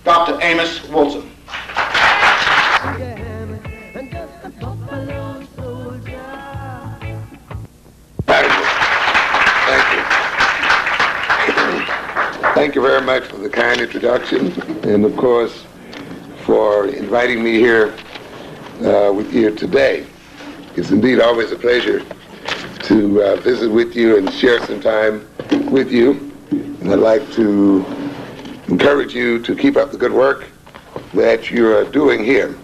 Dr. Amos Wilson. Thank you very much for the kind introduction, and of course for inviting me here with you today. It's indeed always a pleasure to visit with you and share some time with you. And I'd like to encourage you to keep up the good work that you're doing here.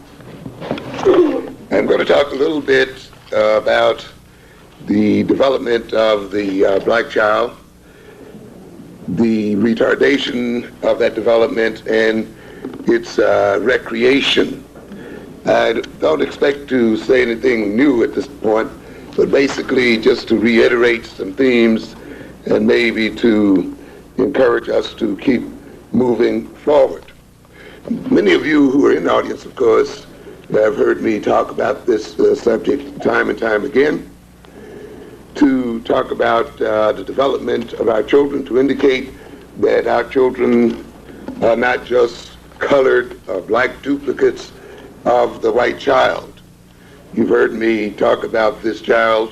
I'm going to talk a little bit about the development of the black child, the retardation of that development, and its recreation. I don't expect to say anything new at this point, but basically just to reiterate some themes and maybe to encourage us to keep moving forward. Many of you who are in the audience, of course, have heard me talk about this subject time and time again, to talk about the development of our children, to indicate that our children are not just colored or black duplicates of the white child. You've heard me talk about this child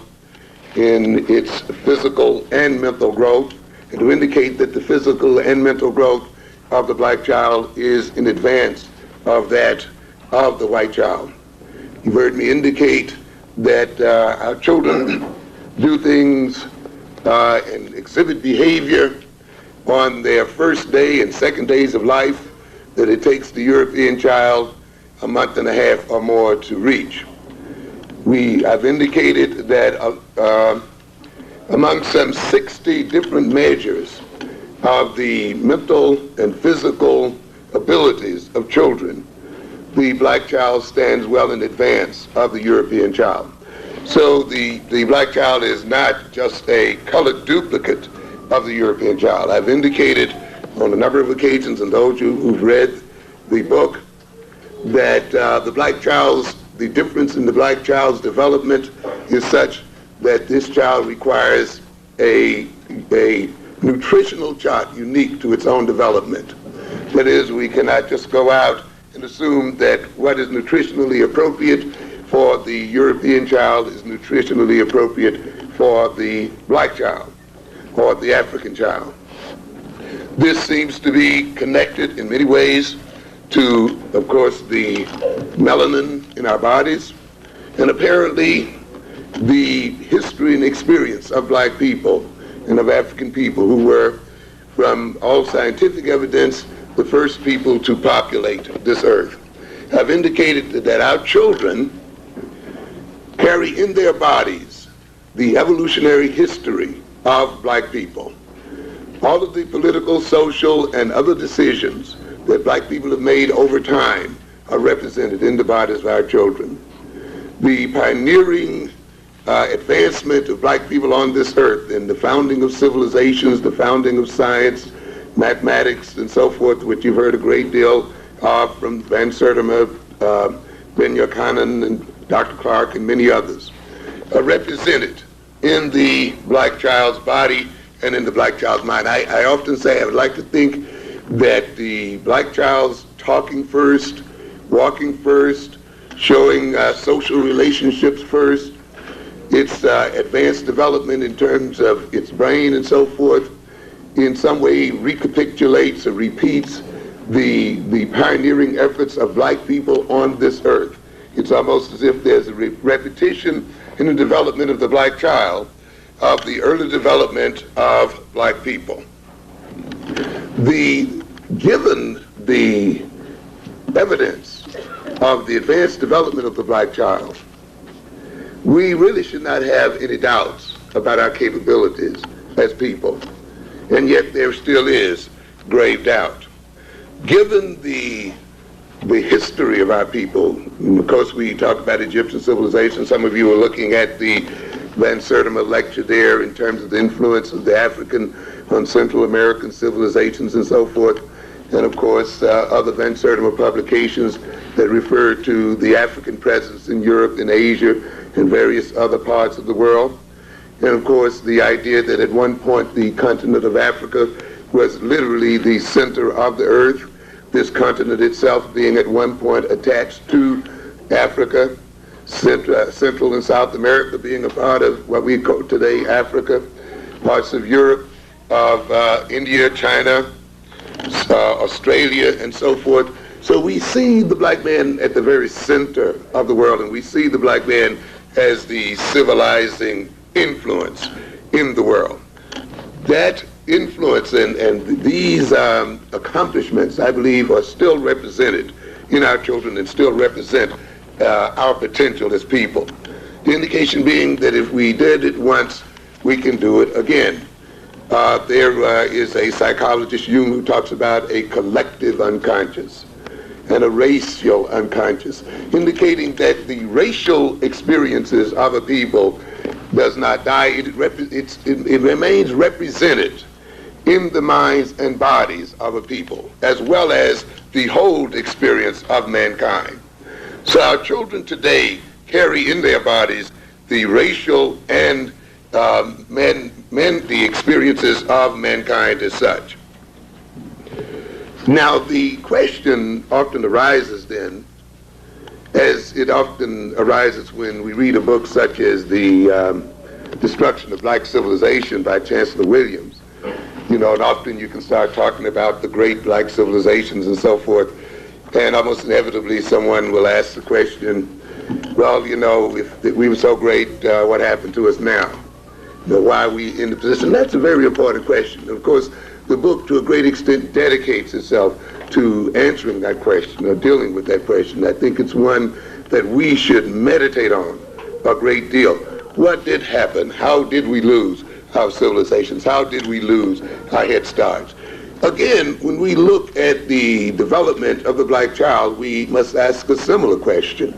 in its physical and mental growth, and to indicate that the physical and mental growth of the black child is in advance of that of the white child. You've heard me indicate that our children do things and exhibit behavior on their first day and second days of life that it takes the European child a month and a half or more to reach. I've indicated that among some 60 different measures of the mental and physical abilities of children, the black child stands well in advance of the European child. So the black child is not just a colored duplicate of the European child. I've indicated on a number of occasions, and those who've read the book, that the difference in the black child's development is such that this child requires a nutritional chart unique to its own development. That is, we cannot just go out and assume that what is nutritionally appropriate for the European child is nutritionally appropriate for the black child or the African child. This seems to be connected in many ways to, of course, the melanin in our bodies, and apparently the history and experience of black people and of African people, who were, from all scientific evidence, the first people to populate this earth. I've indicated that our children carry in their bodies the evolutionary history of black people. All of the political, social, and other decisions that black people have made over time are represented in the bodies of our children. The pioneering advancement of black people on this earth in the founding of civilizations, the founding of science, mathematics, and so forth, which you've heard a great deal from Van Sertima, Ben Yochanan, and Dr. Clark, and many others, are represented in the black child's body and in the black child's mind. I often say I would like to think that the black child's talking first, walking first, showing social relationships first, its advanced development in terms of its brain and so forth, in some way recapitulates or repeats the pioneering efforts of black people on this earth. It's almost as if there's a repetition in the development of the black child of the early development of black people. Given the evidence of the advanced development of the black child, we really should not have any doubts about our capabilities as people. And yet there still is grave doubt. Given the history of our people, because we talk about Egyptian civilization, some of you are looking at the Van Sertima lecture there in terms of the influence of the African on Central American civilizations and so forth, and of course other Van Sertima publications that refer to the African presence in Europe and Asia and various other parts of the world. And of course the idea that at one point the continent of Africa was literally the center of the earth, this continent itself being at one point attached to Africa, Central and South America being a part of what we call today Africa, parts of Europe, of India, China, Australia, and so forth. So we see the black man at the very center of the world, and we see the black man as the civilizing influence in the world. That influence and these accomplishments, I believe, are still represented in our children and still represent our potential as people. The indication being that if we did it once, we can do it again. There is a psychologist, Jung, who talks about a collective unconscious and a racial unconscious, indicating that the racial experiences of a people does not die. It remains represented in the minds and bodies of a people, as well as the whole experience of mankind. So our children today carry in their bodies the racial and the experiences of mankind as such. Now the question often arises then, as it often arises when we read a book such as The Destruction of Black Civilization by Chancellor Williams, and often you can start talking about the great black civilizations and so forth, and almost inevitably someone will ask the question, well, if we were so great, what happened to us now? Why are we in the position? That's a very important question. Of course, the book, to a great extent, dedicates itself to answering that question or dealing with that question. I think it's one that we should meditate on a great deal. What did happen? How did we lose our civilizations? How did we lose our head starts? Again, when we look at the development of the black child, we must ask a similar question.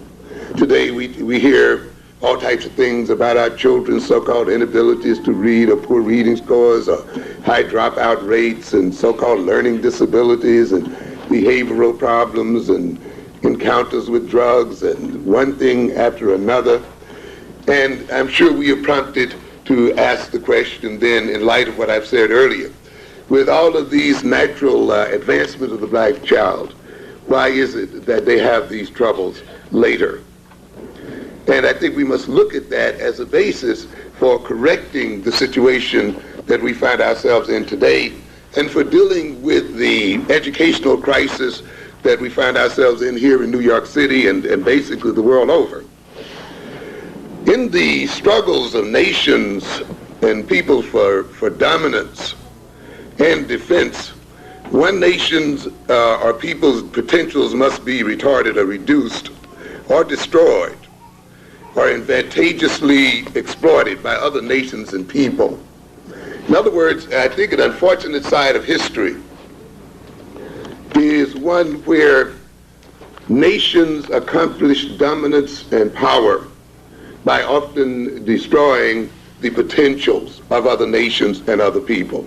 Today we hear all types of things about our children's so-called inabilities to read, or poor reading scores, or high dropout rates, and so-called learning disabilities, and behavioral problems, and encounters with drugs, and one thing after another. And I'm sure we are prompted to ask the question then, in light of what I've said earlier, with all of these natural advancements of the black child, why is it that they have these troubles later? And I think we must look at that as a basis for correcting the situation that we find ourselves in today, and for dealing with the educational crisis that we find ourselves in here in New York City and basically the world over. In the struggles of nations and peoples for dominance and defense, one nation's or people's potentials must be retarded or reduced or destroyed or advantageously exploited by other nations and people. In other words, I think an unfortunate side of history is one where nations accomplish dominance and power by often destroying the potentials of other nations and other people,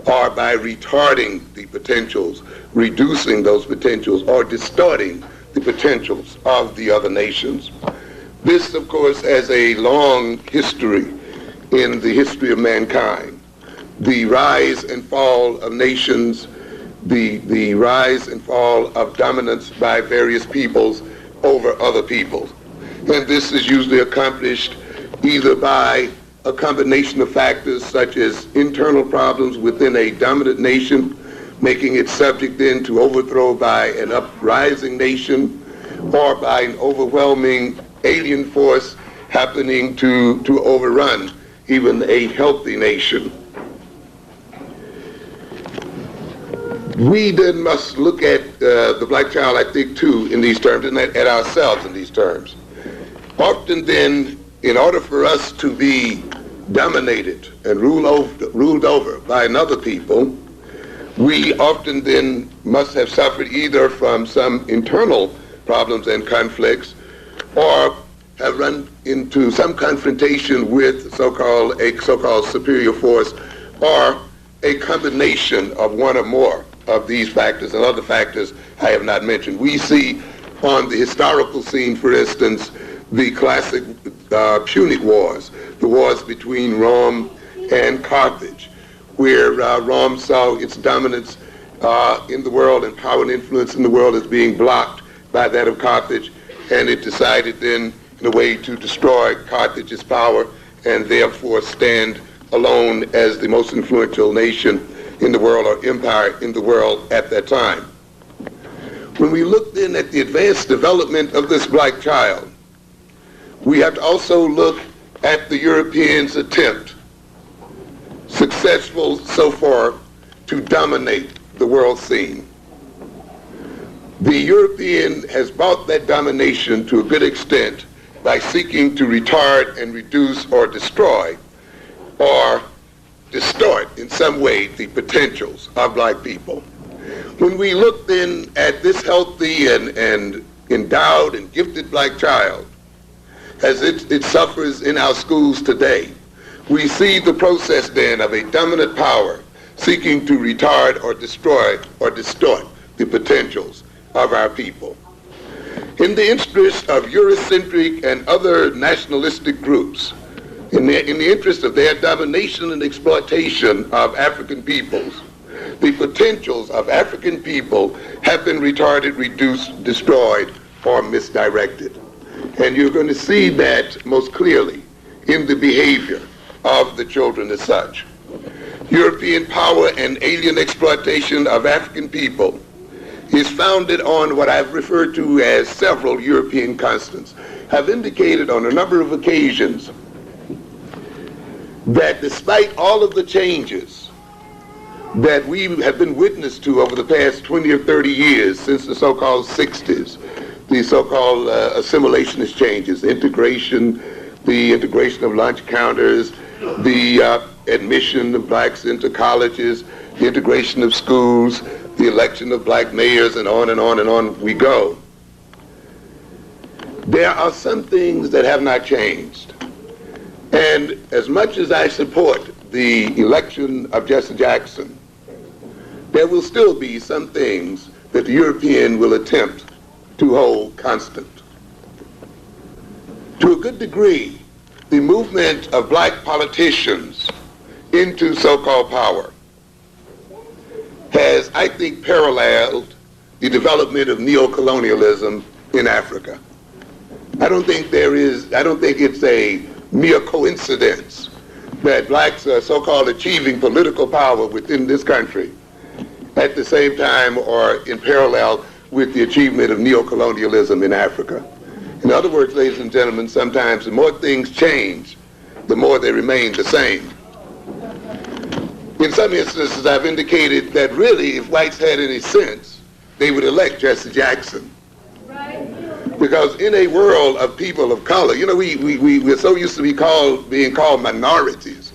or by retarding the potentials, reducing those potentials, or distorting the potentials of the other nations. This, of course, has a long history in the history of mankind. The rise and fall of nations, the rise and fall of dominance by various peoples over other peoples. And this is usually accomplished either by a combination of factors such as internal problems within a dominant nation, making it subject then to overthrow by an uprising nation, or by an overwhelming alien force happening to overrun even a healthy nation. We then must look at the black child, I think, too, in these terms, and at ourselves in these terms. Often then, in order for us to be dominated and ruled over by another people, we often then must have suffered either from some internal problems and conflicts, or have run into some confrontation with a so-called superior force, or a combination of one or more of these factors and other factors I have not mentioned. We see on the historical scene, for instance, the classic Punic Wars, the wars between Rome and Carthage, where Rome saw its dominance in the world and power and influence in the world as being blocked by that of Carthage, and it decided then in a way to destroy Carthage's power and therefore stand alone as the most influential nation in the world, or empire in the world at that time. When we look then at the advanced development of this black child, we have to also look at the Europeans' attempt, successful so far, to dominate the world scene. The European has brought that domination to a good extent by seeking to retard and reduce or destroy or distort in some way the potentials of black people. When we look then at this healthy and endowed and gifted black child, as it suffers in our schools today, we see the process then of a dominant power seeking to retard or destroy or distort the potentials of our people. In the interest of Eurocentric and other nationalistic groups, in the interest of their domination and exploitation of African peoples, the potentials of African people have been retarded, reduced, destroyed, or misdirected. And you're going to see that most clearly in the behavior of the children as such. European power and alien exploitation of African people is founded on what I've referred to as several European constants. I've indicated on a number of occasions that despite all of the changes that we have been witness to over the past 20 or 30 years since the so-called 60s, the so-called assimilationist changes, the integration of lunch counters, the admission of blacks into colleges, the integration of schools, the election of black mayors, and on and on and on we go. There are some things that have not changed. And as much as I support the election of Jesse Jackson, there will still be some things that the European will attempt to hold constant. To a good degree, the movement of black politicians into so-called power has, I think, paralleled the development of neocolonialism in Africa. I don't think it's a mere coincidence that blacks are so-called achieving political power within this country at the same time or in parallel with the achievement of neocolonialism in Africa. In other words, ladies and gentlemen, sometimes the more things change, the more they remain the same. In some instances, I've indicated that really, if whites had any sense, they would elect Jesse Jackson. Right. Because in a world of people of color, you know, we're so used to being called minorities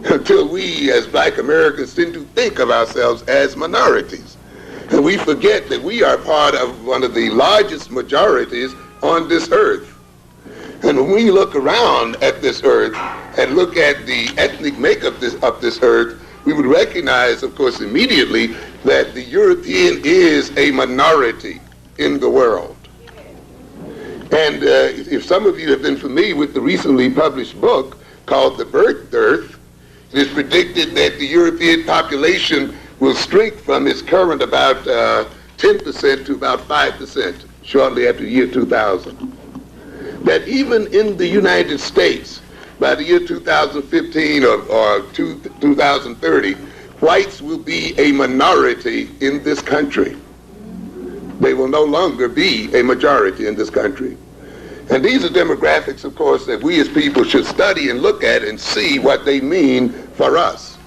until we, as black Americans, tend to think of ourselves as minorities. And we forget that we are part of one of the largest majorities on this earth. And when we look around at this earth and look at the ethnic makeup of this earth, we would recognize, of course, immediately that the European is a minority in the world. And if some of you have been familiar with the recently published book called The Birth Dearth, it is predicted that the European population will shrink from its current about 10% to about 5% shortly after the year 2000. That even in the United States, by the year 2015 or 2030, whites will be a minority in this country. They will no longer be a majority in this country. And these are demographics, of course, that we as people should study and look at and see what they mean for us.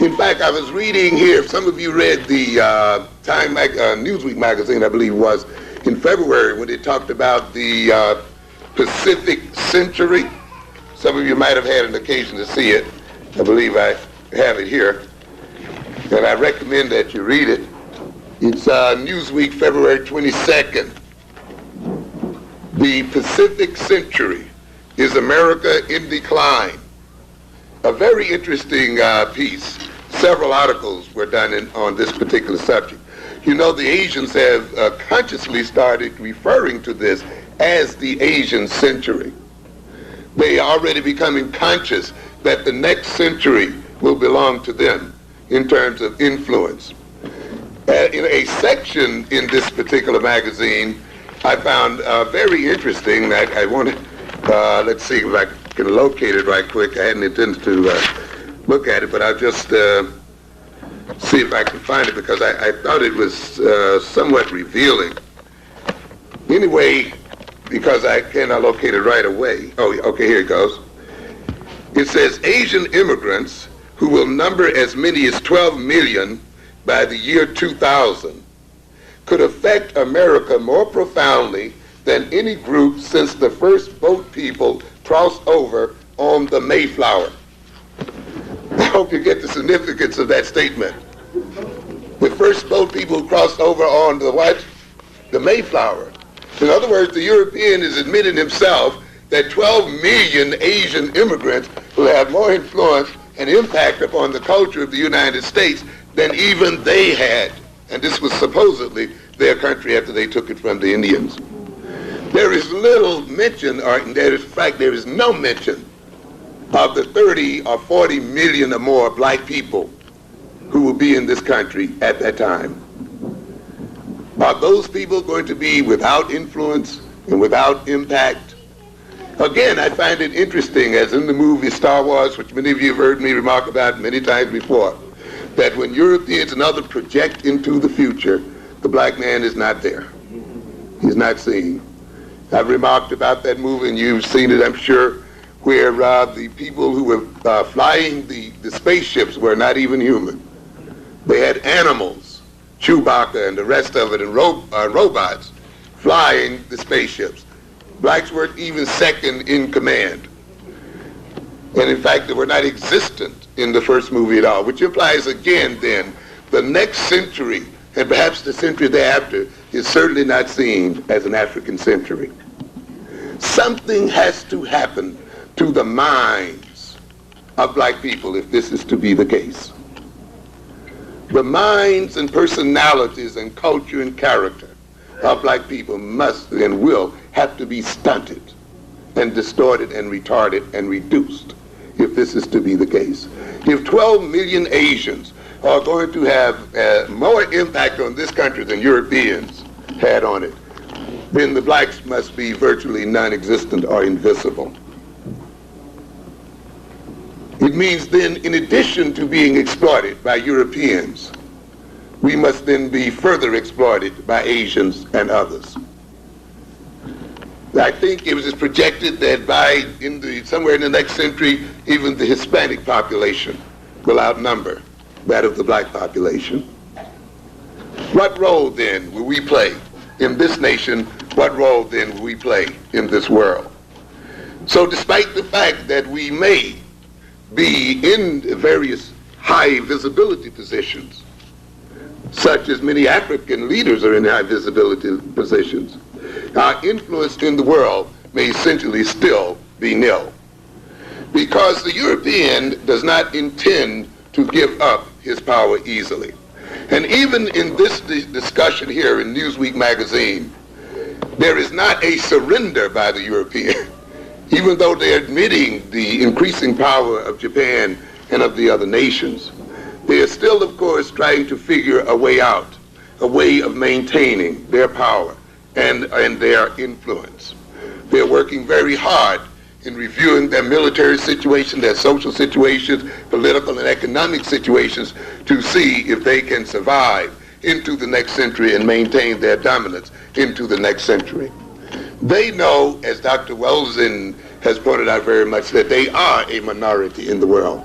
In fact, I was reading here, some of you read the Newsweek magazine, I believe it was, in February when it talked about the Pacific Century. Some of you might have had an occasion to see it. I believe I have it here. And I recommend that you read it. It's Newsweek, February 22nd. The Pacific Century, Is America in Decline? A very interesting piece. Several articles were done on this particular subject. You know, the Asians have consciously started referring to this as the Asian century. They are already becoming conscious that the next century will belong to them in terms of influence. In a section in this particular magazine, I found very interesting that I want to, let's see if I can locate it right quick. I hadn't intended to look at it, but I'll just see if I can find it because I thought it was somewhat revealing. Anyway, because I cannot locate it right away. Oh, okay, here it goes. It says, Asian immigrants who will number as many as 12 million by the year 2000 could affect America more profoundly than any group since the first boat people crossed over on the Mayflower. I hope you get the significance of that statement. The first boat people crossed over on the what? The Mayflower. In other words, the European is admitting himself that 12 million Asian immigrants will have more influence and impact upon the culture of the United States than even they had. And this was supposedly their country after they took it from the Indians. There is little mention, or in fact, there is no mention of the 30 or 40 million or more black people who will be in this country at that time. Are those people going to be without influence and without impact? Again, I find it interesting, as in the movie Star Wars, which many of you have heard me remark about many times before, that when Europeans and others project into the future, the black man is not there. He's not seen. I've remarked about that movie, and you've seen it, I'm sure, where the people who were flying the spaceships were not even human. They had animals, Chewbacca and the rest of it, and robots flying the spaceships. Blacks weren't even second in command. And in fact, they were not existent in the first movie at all, which implies again then, the next century, and perhaps the century thereafter, is certainly not seen as an African century. Something has to happen to the minds of black people if this is to be the case. The minds and personalities and culture and character of black people must and will have to be stunted and distorted and retarded and reduced if this is to be the case. If 12 million Asians are going to have more impact on this country than Europeans had on it, then the blacks must be virtually non-existent or invisible. It means then, in addition to being exploited by Europeans, we must then be further exploited by Asians and others. I think it was projected that somewhere in the next century, even the Hispanic population will outnumber that of the black population. What role then will we play in this nation? What role then will we play in this world? So despite the fact that we may be in various high visibility positions, such as many African leaders are in high visibility positions, our influence in the world may essentially still be nil. Because the European does not intend to give up his power easily. And even in this discussion here in Newsweek magazine, there is not a surrender by the European. Even though they're admitting the increasing power of Japan and of the other nations, they are still, of course, trying to figure a way out, a way of maintaining their power and their influence. They're working very hard in reviewing their military situation, their social situations, political and economic situations, to see if they can survive into the next century and maintain their dominance into the next century. They know, as Dr. Wellesley has pointed out very much, that they are a minority in the world.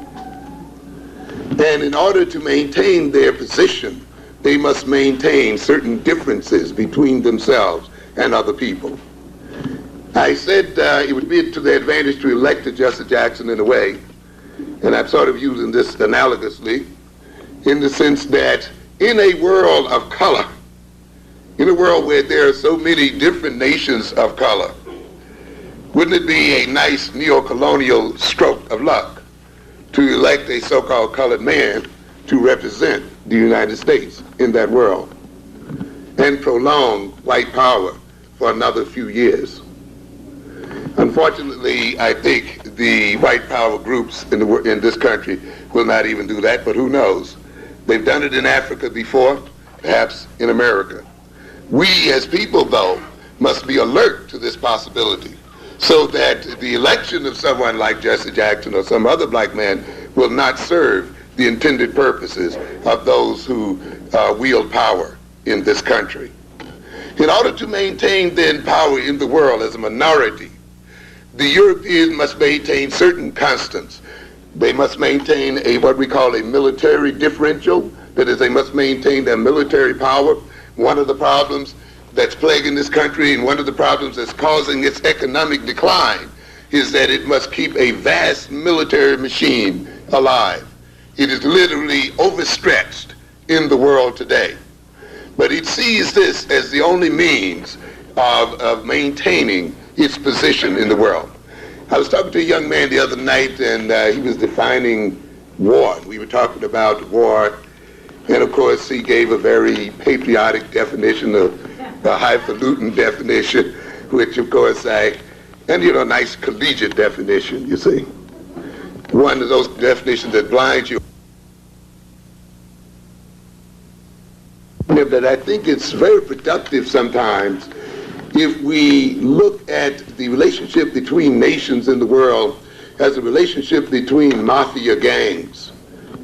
And in order to maintain their position, they must maintain certain differences between themselves and other people. I said it would be to their advantage to elect a Jesse Jackson in a way, and I'm sort of using this analogously, in the sense that in a world of color, in a world where there are so many different nations of color, wouldn't it be a nice neo-colonial stroke of luck to elect a so-called colored man to represent the United States in that world and prolong white power for another few years? Unfortunately, I think the white power groups in this country will not even do that, but who knows? They've done it in Africa before, perhaps in America. We as people, though, must be alert to this possibility so that the election of someone like Jesse Jackson or some other black man will not serve the intended purposes of those who wield power in this country. In order to maintain then power in the world as a minority, the Europeans must maintain certain constants. They must maintain what we call a military differential. That is, they must maintain their military power. One of the problems that's plaguing this country and one of the problems that's causing its economic decline is that it must keep a vast military machine alive. It is literally overstretched in the world today. But it sees this as the only means of maintaining its position in the world. I was talking to a young man the other night, and he was defining war. We were talking about war, and of course he gave a very patriotic definition, a highfalutin definition, which of course a nice collegiate definition, you see. One of those definitions that blinds you. But I think it's very productive sometimes if we look at the relationship between nations in the world as a relationship between mafia gangs.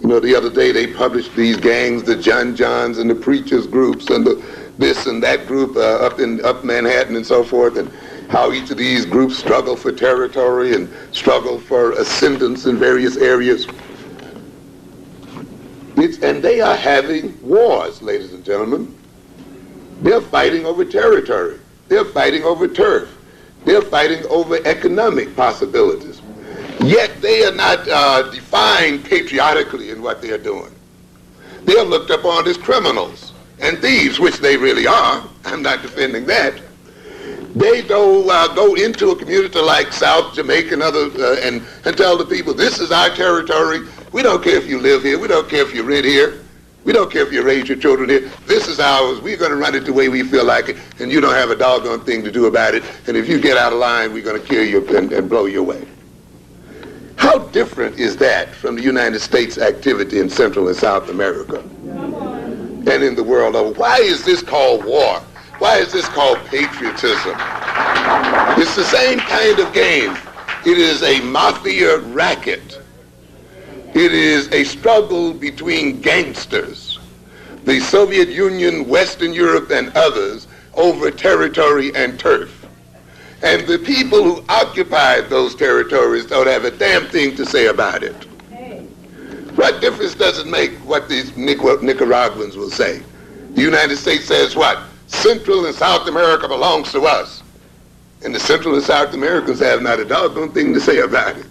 You know, the other day they published these gangs, the John Johns and the Preachers groups and the this and that group up Manhattan and so forth, and how each of these groups struggle for territory and struggle for ascendance in various areas. And they are having wars, ladies and gentlemen. They're fighting over territory. They're fighting over turf. They're fighting over economic possibilities. Yet they are not defined patriotically in what they are doing. They are looked upon as criminals and thieves, which they really are. I'm not defending that. They go into a community like South Jamaica and others and tell the people, this is our territory. We don't care if you live here. We don't care if you rent here. We don't care if you raise your children here. This is ours. We're going to run it the way we feel like it, and you don't have a doggone thing to do about it. And if you get out of line, we're going to kill you and blow you away. How different is that from the United States activity in Central and South America and in the world over? Why is this called war? Why is this called patriotism? It's the same kind of game. It is a mafia racket. It is a struggle between gangsters, the Soviet Union, Western Europe, and others over territory and turf. And the people who occupied those territories don't have a damn thing to say about it. What difference does it make what these Nicaraguans will say? The United States says what? Central and South America belongs to us. And the Central and South Americans have not a doggone thing to say about it.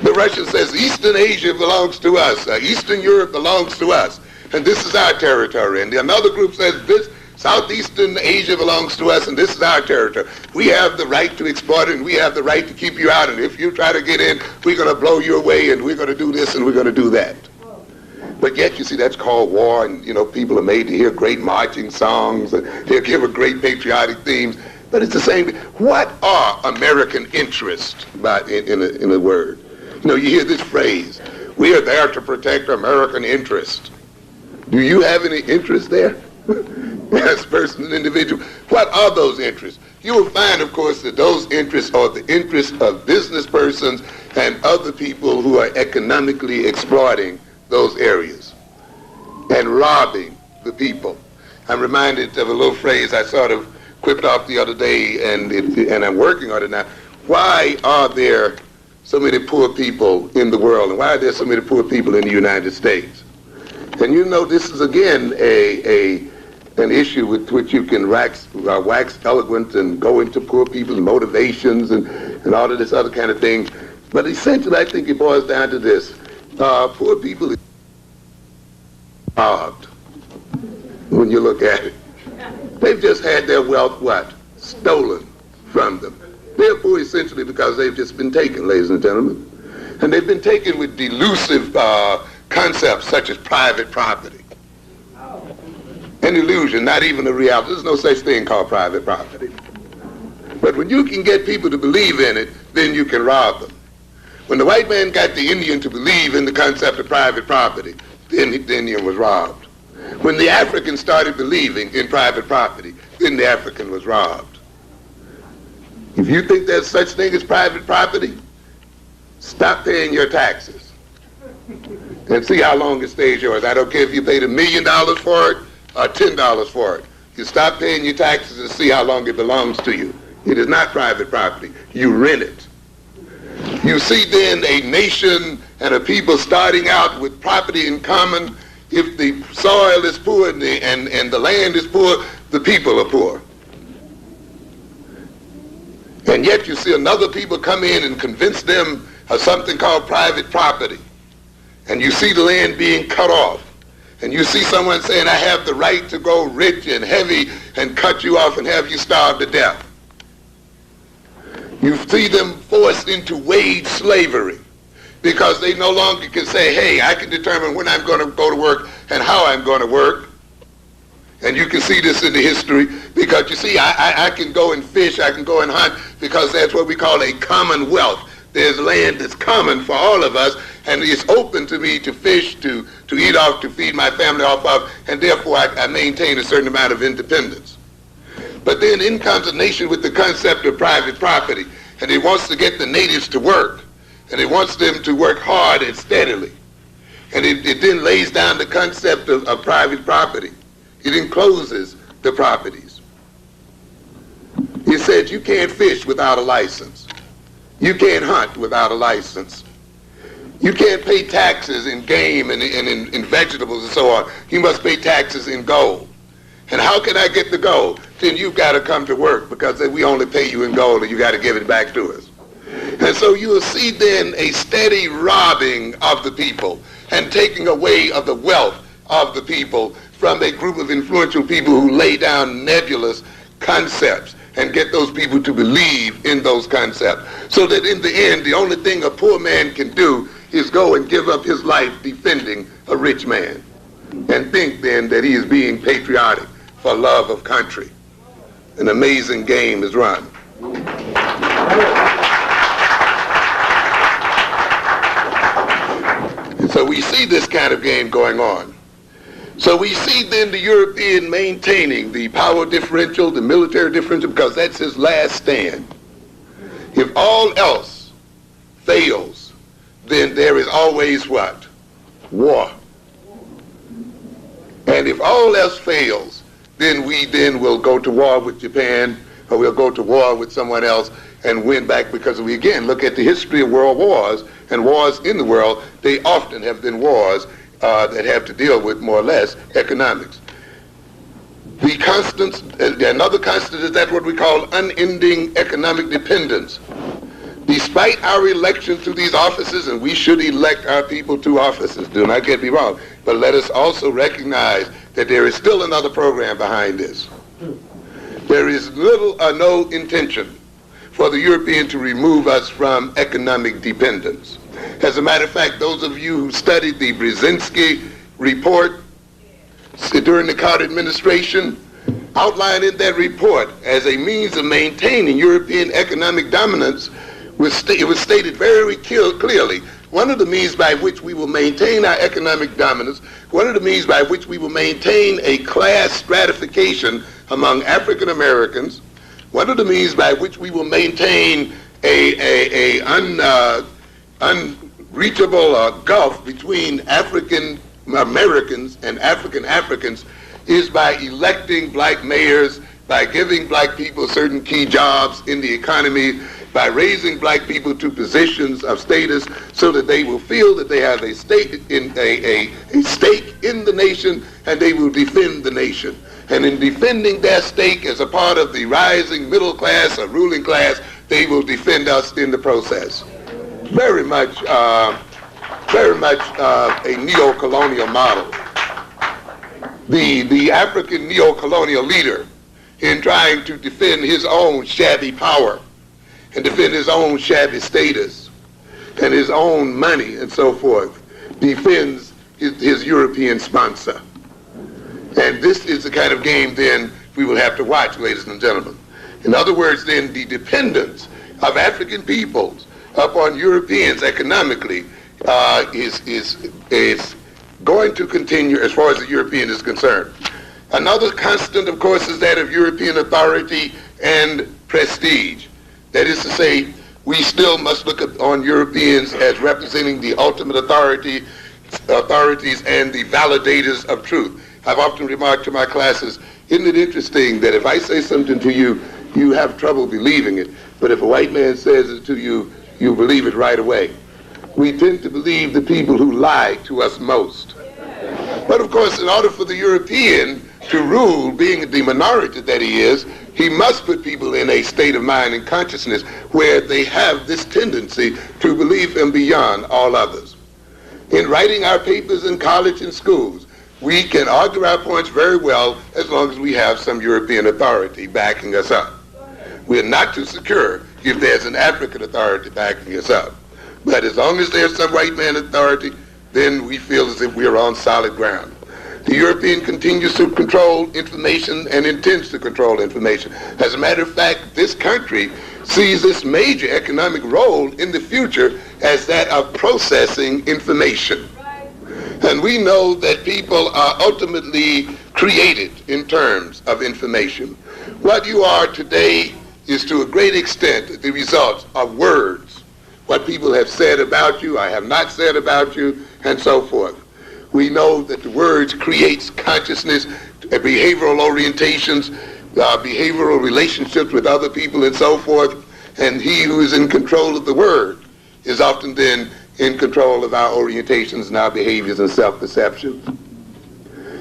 The Russian says Eastern Asia belongs to us. Eastern Europe belongs to us. And this is our territory. And another group says this Southeastern Asia belongs to us, and this is our territory. We have the right to exploit it, and we have the right to keep you out. And if you try to get in, we're going to blow you away, and we're going to do this, and we're going to do that. But yet, you see, that's called war, and, you know, people are made to hear great marching songs, and they'll give a great patriotic themes. But it's the same thing. What are American interests, in a word? You know, you hear this phrase, we are there to protect American interests. Do you have any interest there? As a person, an individual, what are those interests? You will find, of course, that those interests are the interests of business persons and other people who are economically exploiting those areas and robbing the people. I'm reminded of a little phrase I sort of quipped off the other day, and I'm working on it now. Why are there so many poor people in the world, and why are there so many poor people in the United States? And you know, this is again an issue with which you can wax eloquent and go into poor people's motivations and all of this other kind of thing. But essentially, I think it boils down to this. Poor people are robbed when you look at it. They've just had their wealth, what? Stolen from them. They're poor essentially because they've just been taken, ladies and gentlemen. And they've been taken with delusive concepts such as private property. An illusion, not even a reality. There's no such thing called private property. But when you can get people to believe in it, then you can rob them. When the white man got the Indian to believe in the concept of private property, then the Indian was robbed. When the African started believing in private property, then the African was robbed. If you think there's such thing as private property, stop paying your taxes and see how long it stays yours. I don't care if you paid $1 million for it or $10 for it. You stop paying your taxes and see how long it belongs to you. It is not private property. You rent it. You see then a nation and a people starting out with property in common. If the soil is poor and the land is poor, the people are poor. And yet you see another people come in and convince them of something called private property. And you see the land being cut off. And you see someone saying, I have the right to go rich and heavy and cut you off and have you starve to death. You see them forced into wage slavery because they no longer can say, hey, I can determine when I'm going to go to work and how I'm going to work. And you can see this in the history because you see, I can go and fish, I can go and hunt because that's what we call a commonwealth. There's land that's common for all of us, and it's open to me to fish, to eat off, to feed my family off of, and therefore I maintain a certain amount of independence. But then in comes a nation with the concept of private property, and it wants to get the natives to work, and it wants them to work hard and steadily. And it then lays down the concept of private property. It encloses the properties. It said you can't fish without a license. You can't hunt without a license. You can't pay taxes in game and in vegetables and so on. You must pay taxes in gold. And how can I get the gold? Then you've got to come to work because we only pay you in gold and you got to give it back to us. And so you will see then a steady robbing of the people and taking away of the wealth of the people from a group of influential people who lay down nebulous concepts and get those people to believe in those concepts. So that in the end, the only thing a poor man can do is go and give up his life defending a rich man and think then that he is being patriotic for love of country. An amazing game is run. And so we see this kind of game going on. So we see then the European maintaining the power differential, the military differential, because that's his last stand. If all else fails, then there is always what? War. And if all else fails, then we then will go to war with Japan, or we'll go to war with someone else and win back, because we again look at the history of world wars and wars in the world, they often have been wars that have to deal with more or less economics. The constants, another constant is that what we call unending economic dependence. Despite our elections to these offices, and we should elect our people to offices, do not get me wrong, but let us also recognize that there is still another program behind this. There is little or no intention for the European to remove us from economic dependence. As a matter of fact, those of you who studied the Brzezinski report during the Carter administration outlined in that report as a means of maintaining European economic dominance, it was stated very clearly, one of the means by which we will maintain our economic dominance, one of the means by which we will maintain a class stratification among African Americans, one of the means by which we will maintain a unreachable gulf between African Americans and African Africans is by electing black mayors, by giving black people certain key jobs in the economy, by raising black people to positions of status so that they will feel that they have a stake in a stake in the nation, and they will defend the nation. And in defending their stake as a part of the rising middle class or ruling class, they will defend us in the process. Very much a neo-colonial model. The African neo-colonial leader, in trying to defend his own shabby power and defend his own shabby status and his own money and so forth, defends his European sponsor. And this is the kind of game then we will have to watch, ladies and gentlemen. In other words, then, the dependence of African peoples upon Europeans economically is going to continue as far as the European is concerned. Another constant, of course, is that of European authority and prestige. That is to say, we still must look on Europeans as representing the ultimate authorities and the validators of truth. I've often remarked to my classes, isn't it interesting that if I say something to you, you have trouble believing it, but if a white man says it to you, you believe it right away. We tend to believe the people who lie to us most. But of course, in order for the European to rule, being the minority that he is, he must put people in a state of mind and consciousness where they have this tendency to believe him beyond all others. In writing our papers in college and schools, we can argue our points very well as long as we have some European authority backing us up. We're not too secure if there's an African authority backing us up. But as long as there's some white man authority, then we feel as if we're on solid ground. The European continues to control information and intends to control information. As a matter of fact, this country sees this major economic role in the future as that of processing information. And we know that people are ultimately created in terms of information. What you are today is to a great extent the result of words. What people have said about you, I have not said about you, and so forth. We know that the words creates consciousness, behavioral orientations, behavioral relationships with other people and so forth, and he who is in control of the word is often then in control of our orientations and our behaviors and self-perceptions.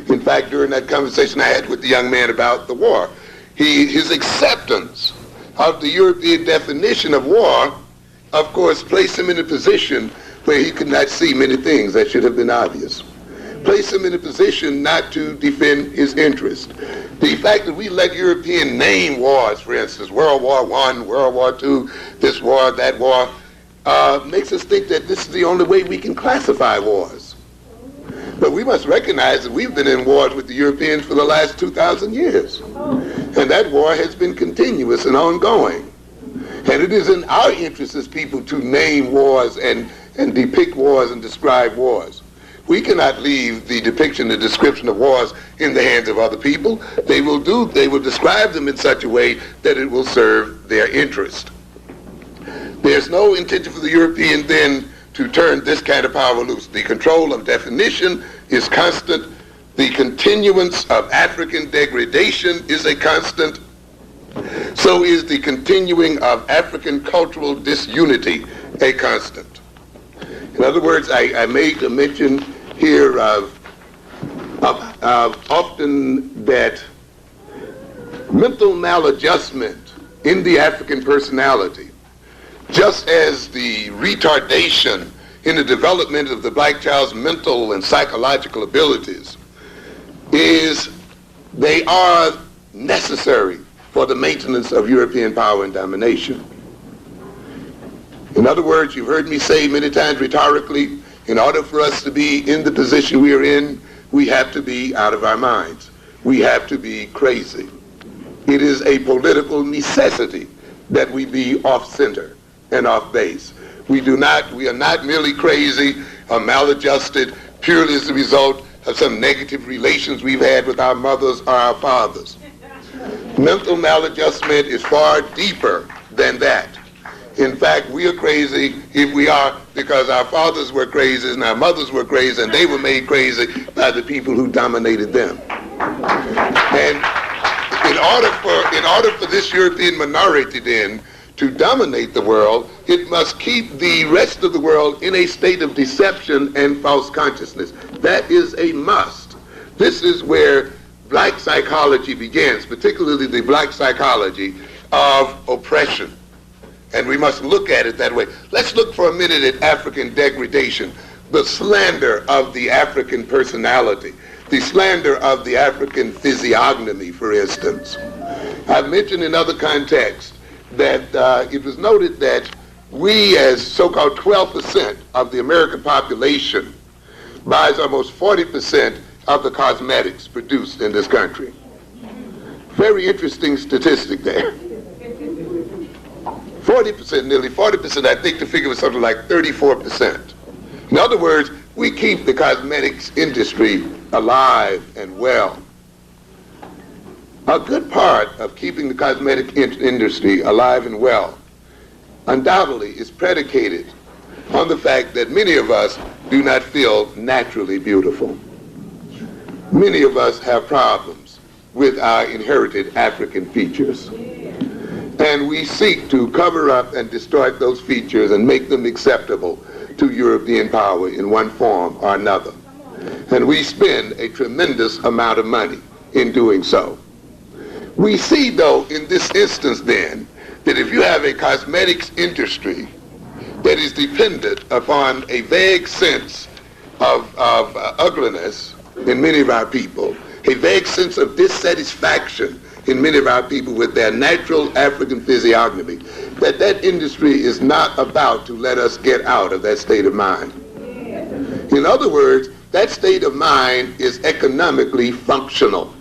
In fact, during that conversation I had with the young man about the war, his acceptance of the European definition of war, of course, placed him in a position where he could not see many things that should have been obvious. Place him in a position not to defend his interest. The fact that we let European name wars, for instance, World War I, World War II, this war, that war, makes us think that this is the only way we can classify wars. But we must recognize that we've been in wars with the Europeans for the last 2,000 years. And that war has been continuous and ongoing. And it is in our interest as people to name wars and depict wars and describe wars. We cannot leave the depiction, the description of wars in the hands of other people. They will describe them in such a way that it will serve their interest. There's no intention for the European then to turn this kind of power loose. The control of definition is constant. The continuance of African degradation is a constant. So is the continuing of African cultural disunity a constant. In other words, I made a mention here of often that mental maladjustment in the African personality, just as the retardation in the development of the black child's mental and psychological abilities, they are necessary for the maintenance of European power and domination. In other words, you've heard me say many times rhetorically, in order for us to be in the position we are in, we have to be out of our minds. We have to be crazy. It is a political necessity that we be off-center and off-base. We are not merely crazy or maladjusted purely as a result of some negative relations we've had with our mothers or our fathers. Mental maladjustment is far deeper than that. In fact, we are crazy if we are because our fathers were crazy and our mothers were crazy and they were made crazy by the people who dominated them. And in order for this European minority then to dominate the world, it must keep the rest of the world in a state of deception and false consciousness. That is a must. This is where black psychology begins, particularly the black psychology of oppression. And we must look at it that way. Let's look for a minute at African degradation, the slander of the African personality, the slander of the African physiognomy, for instance. I've mentioned in other contexts that it was noted that we, as so-called 12% of the American population, buys almost 40% of the cosmetics produced in this country. Very interesting statistic there. 40%, nearly 40%, I think the figure was something like 34%. In other words, we keep the cosmetics industry alive and well. A good part of keeping the cosmetic industry alive and well undoubtedly is predicated on the fact that many of us do not feel naturally beautiful. Many of us have problems with our inherited African features. And we seek to cover up and distort those features and make them acceptable to European power in one form or another. And we spend a tremendous amount of money in doing so. We see, though, in this instance then, that if you have a cosmetics industry that is dependent upon a vague sense of ugliness in many of our people, a vague sense of dissatisfaction in many of our people with their natural African physiognomy, that industry is not about to let us get out of that state of mind. In other words, that state of mind is economically functional.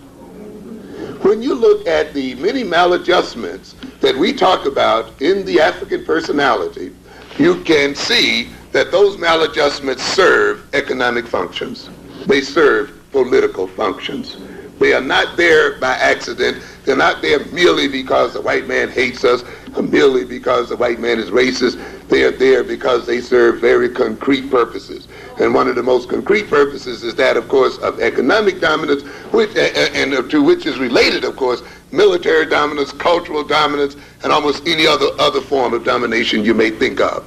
When you look at the many maladjustments that we talk about in the African personality, you can see that those maladjustments serve economic functions. They serve political functions. They are not there by accident. They're not there merely because the white man hates us, or merely because the white man is racist. They are there because they serve very concrete purposes. And one of the most concrete purposes is that, of course, of economic dominance, and to which is related, of course, military dominance, cultural dominance, and almost any other form of domination you may think of.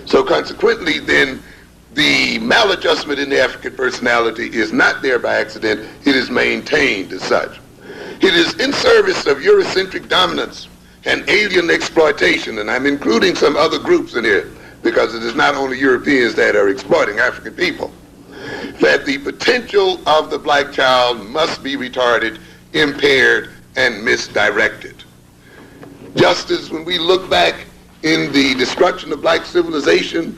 So consequently, then, the maladjustment in the African personality is not there by accident. It is maintained as such. It is in service of Eurocentric dominance and alien exploitation, and I'm including some other groups in here because it is not only Europeans that are exploiting African people, that the potential of the black child must be retarded, impaired, and misdirected. Just as when we look back in the destruction of black civilization,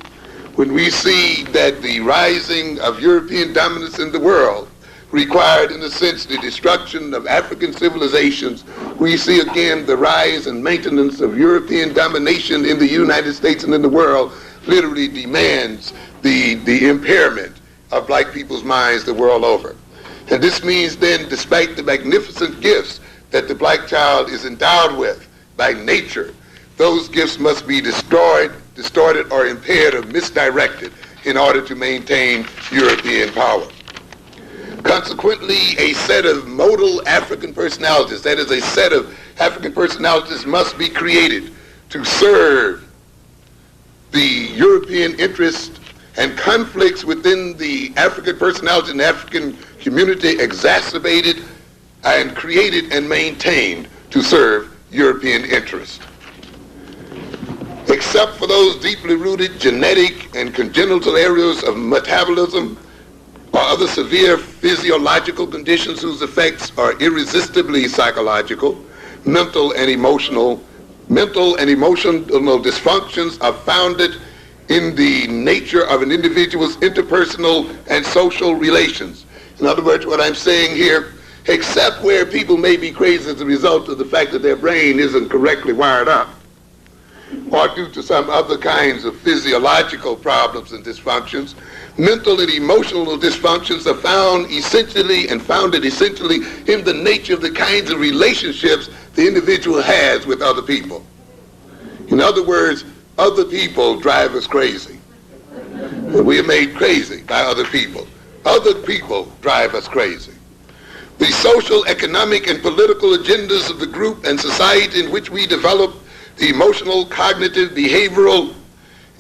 when we see that the rising of European dominance in the world required, in a sense, the destruction of African civilizations, we see again the rise and maintenance of European domination in the United States and in the world literally demands the impairment of black people's minds the world over. And this means then, despite the magnificent gifts that the black child is endowed with by nature, those gifts must be destroyed, distorted, or impaired or misdirected in order to maintain European power. Consequently, a set of modal African personalities, that is, a set of African personalities must be created to serve the European interest, and conflicts within the African personality and the African community exacerbated and created and maintained to serve European interest. Except for those deeply rooted genetic and congenital areas of metabolism or other severe physiological conditions whose effects are irresistibly psychological, mental and emotional dysfunctions are founded in the nature of an individual's interpersonal and social relations. In other words, what I'm saying here, except where people may be crazy as a result of the fact that their brain isn't correctly wired up, or due to some other kinds of physiological problems and dysfunctions, mental and emotional dysfunctions are founded essentially in the nature of the kinds of relationships the individual has with other people. In other words, other people drive us crazy. We are made crazy by other people. Other people drive us crazy. The social, economic, and political agendas of the group and society in which we develop the emotional, cognitive, behavioral,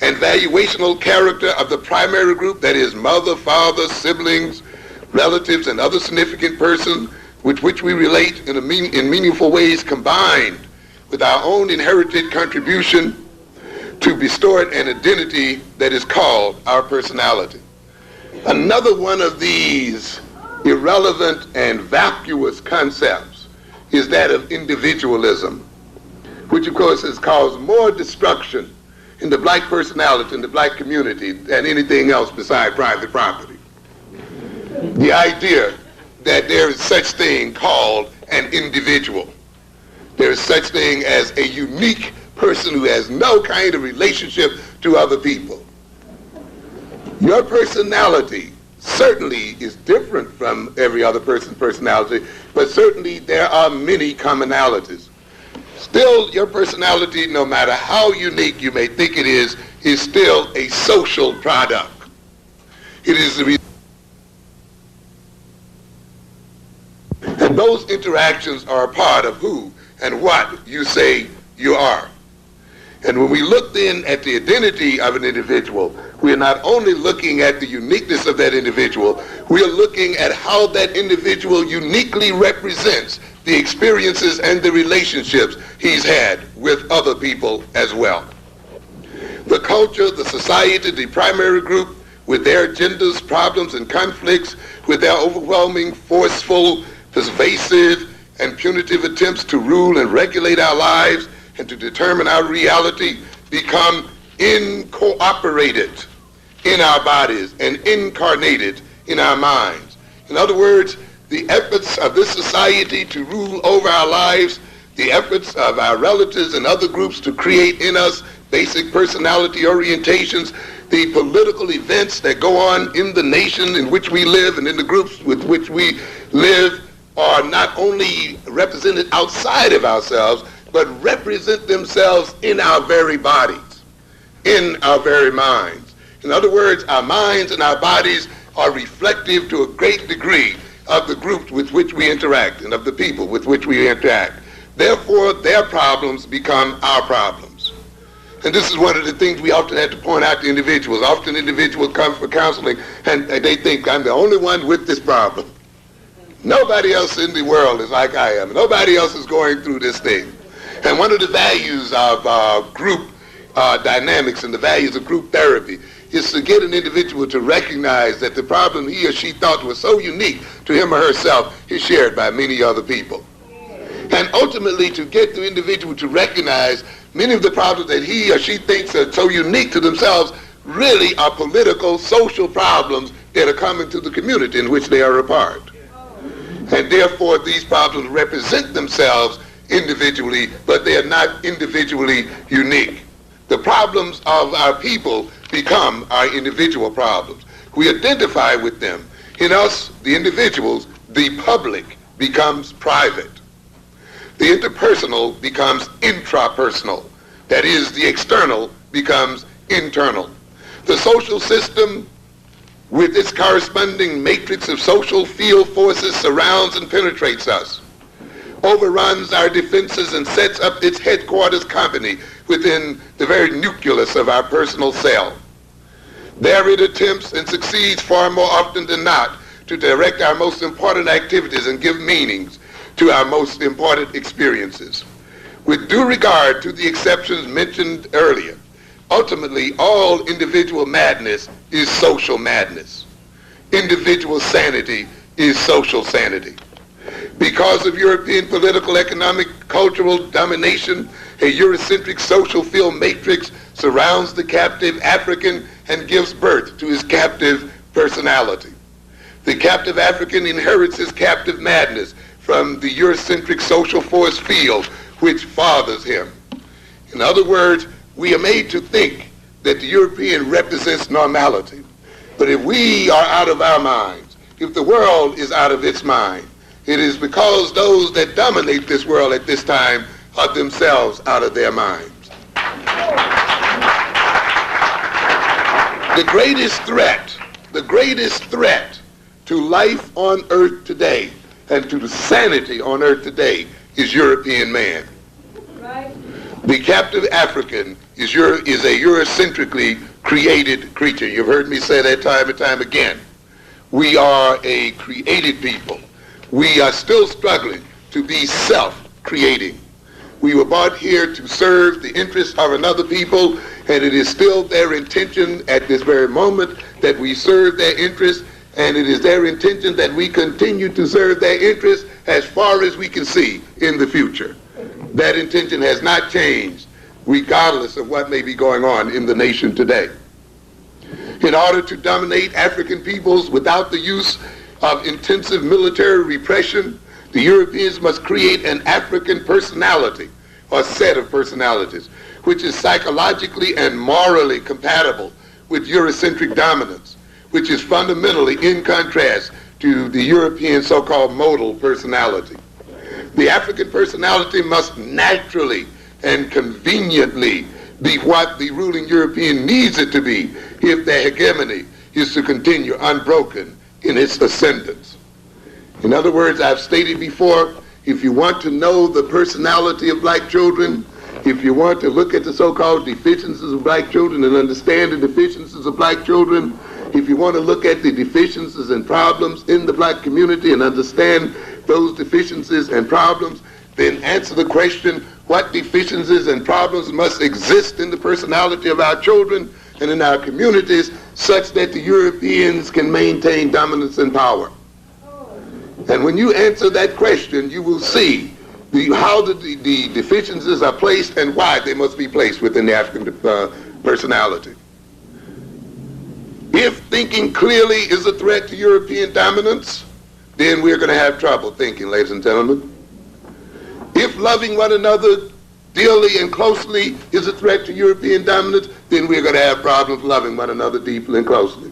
and valuational character of the primary group, that is mother, father, siblings, relatives, and other significant persons with which we relate in meaningful ways, combined with our own inherited contribution to distort an identity that is called our personality. Another one of these irrelevant and vacuous concepts is that of individualism, which of course has caused more destruction in the black personality, in the black community, than anything else besides private property. The idea that there is such thing called an individual. There is such thing as a unique person who has no kind of relationship to other people. Your personality certainly is different from every other person's personality, but certainly there are many commonalities. Still, your personality, no matter how unique you may think it is still a social product. It is the and those interactions are a part of who and what you say you are. And when we look then at the identity of an individual, we are not only looking at the uniqueness of that individual, we are looking at how that individual uniquely represents the experiences and the relationships he's had with other people as well. The culture, the society, the primary group, with their agendas, problems, and conflicts, with their overwhelming, forceful, pervasive, and punitive attempts to rule and regulate our lives and to determine our reality, become incorporated in our bodies and incarnated in our minds. In other words, the efforts of this society to rule over our lives, the efforts of our relatives and other groups to create in us basic personality orientations, the political events that go on in the nation in which we live and in the groups with which we live are not only represented outside of ourselves, but represent themselves in our very bodies, in our very minds. In other words, our minds and our bodies are reflective to a great degree of the groups with which we interact and of the people with which we interact. Therefore, their problems become our problems. And this is one of the things we often have to point out to individuals. Often individuals come for counseling and they think, I'm the only one with this problem. Nobody else in the world is like I am. Nobody else is going through this thing. And one of the values of group dynamics and the values of group therapy is to get an individual to recognize that the problem he or she thought was so unique to him or herself is shared by many other people. And ultimately to get the individual to recognize many of the problems that he or she thinks are so unique to themselves really are political, social problems that are common to the community in which they are a part. And therefore these problems represent themselves individually, but they are not individually unique. The problems of our people become our individual problems. We identify with them. In us, the individuals, the public becomes private. The interpersonal becomes intrapersonal. That is, the external becomes internal. The social system, with its corresponding matrix of social field forces, surrounds and penetrates us, overruns our defenses, and sets up its headquarters company within the very nucleus of our personal cell. There it attempts and succeeds far more often than not to direct our most important activities and give meanings to our most important experiences. With due regard to the exceptions mentioned earlier, ultimately all individual madness is social madness. Individual sanity is social sanity. Because of European political, economic, cultural domination, a Eurocentric social field matrix surrounds the captive African and gives birth to his captive personality. The captive African inherits his captive madness from the Eurocentric social force field which fathers him. In other words, we are made to think that the European represents normality. But if we are out of our minds, if the world is out of its mind, it is because those that dominate this world at this time are themselves out of their minds. The greatest threat to life on earth today and to the sanity on earth today is European man. Right. The captive African is a Eurocentrically created creature. You've heard me say that time and time again. We are a created people. We are still struggling to be self-creating. We were brought here to serve the interests of another people, and it is still their intention at this very moment that we serve their interests, and it is their intention that we continue to serve their interests as far as we can see in the future. That intention has not changed, regardless of what may be going on in the nation today. In order to dominate African peoples without the use of intensive military repression, the Europeans must create an African personality or set of personalities, which is psychologically and morally compatible with Eurocentric dominance, which is fundamentally in contrast to the European so-called modal personality. The African personality must naturally and conveniently be what the ruling European needs it to be if their hegemony is to continue unbroken in its ascendance. In other words, I've stated before, if you want to know the personality of black children, if you want to look at the so-called deficiencies of black children and understand the deficiencies of black children, if you want to look at the deficiencies and problems in the black community and understand those deficiencies and problems, then answer the question, what deficiencies and problems must exist in the personality of our children and in our communities such that the Europeans can maintain dominance and power? And when you answer that question, you will see how the deficiencies are placed and why they must be placed within the African personality. If thinking clearly is a threat to European dominance, then we're going to have trouble thinking, ladies and gentlemen. If loving one another dearly and closely is a threat to European dominance, then we're going to have problems loving one another deeply and closely.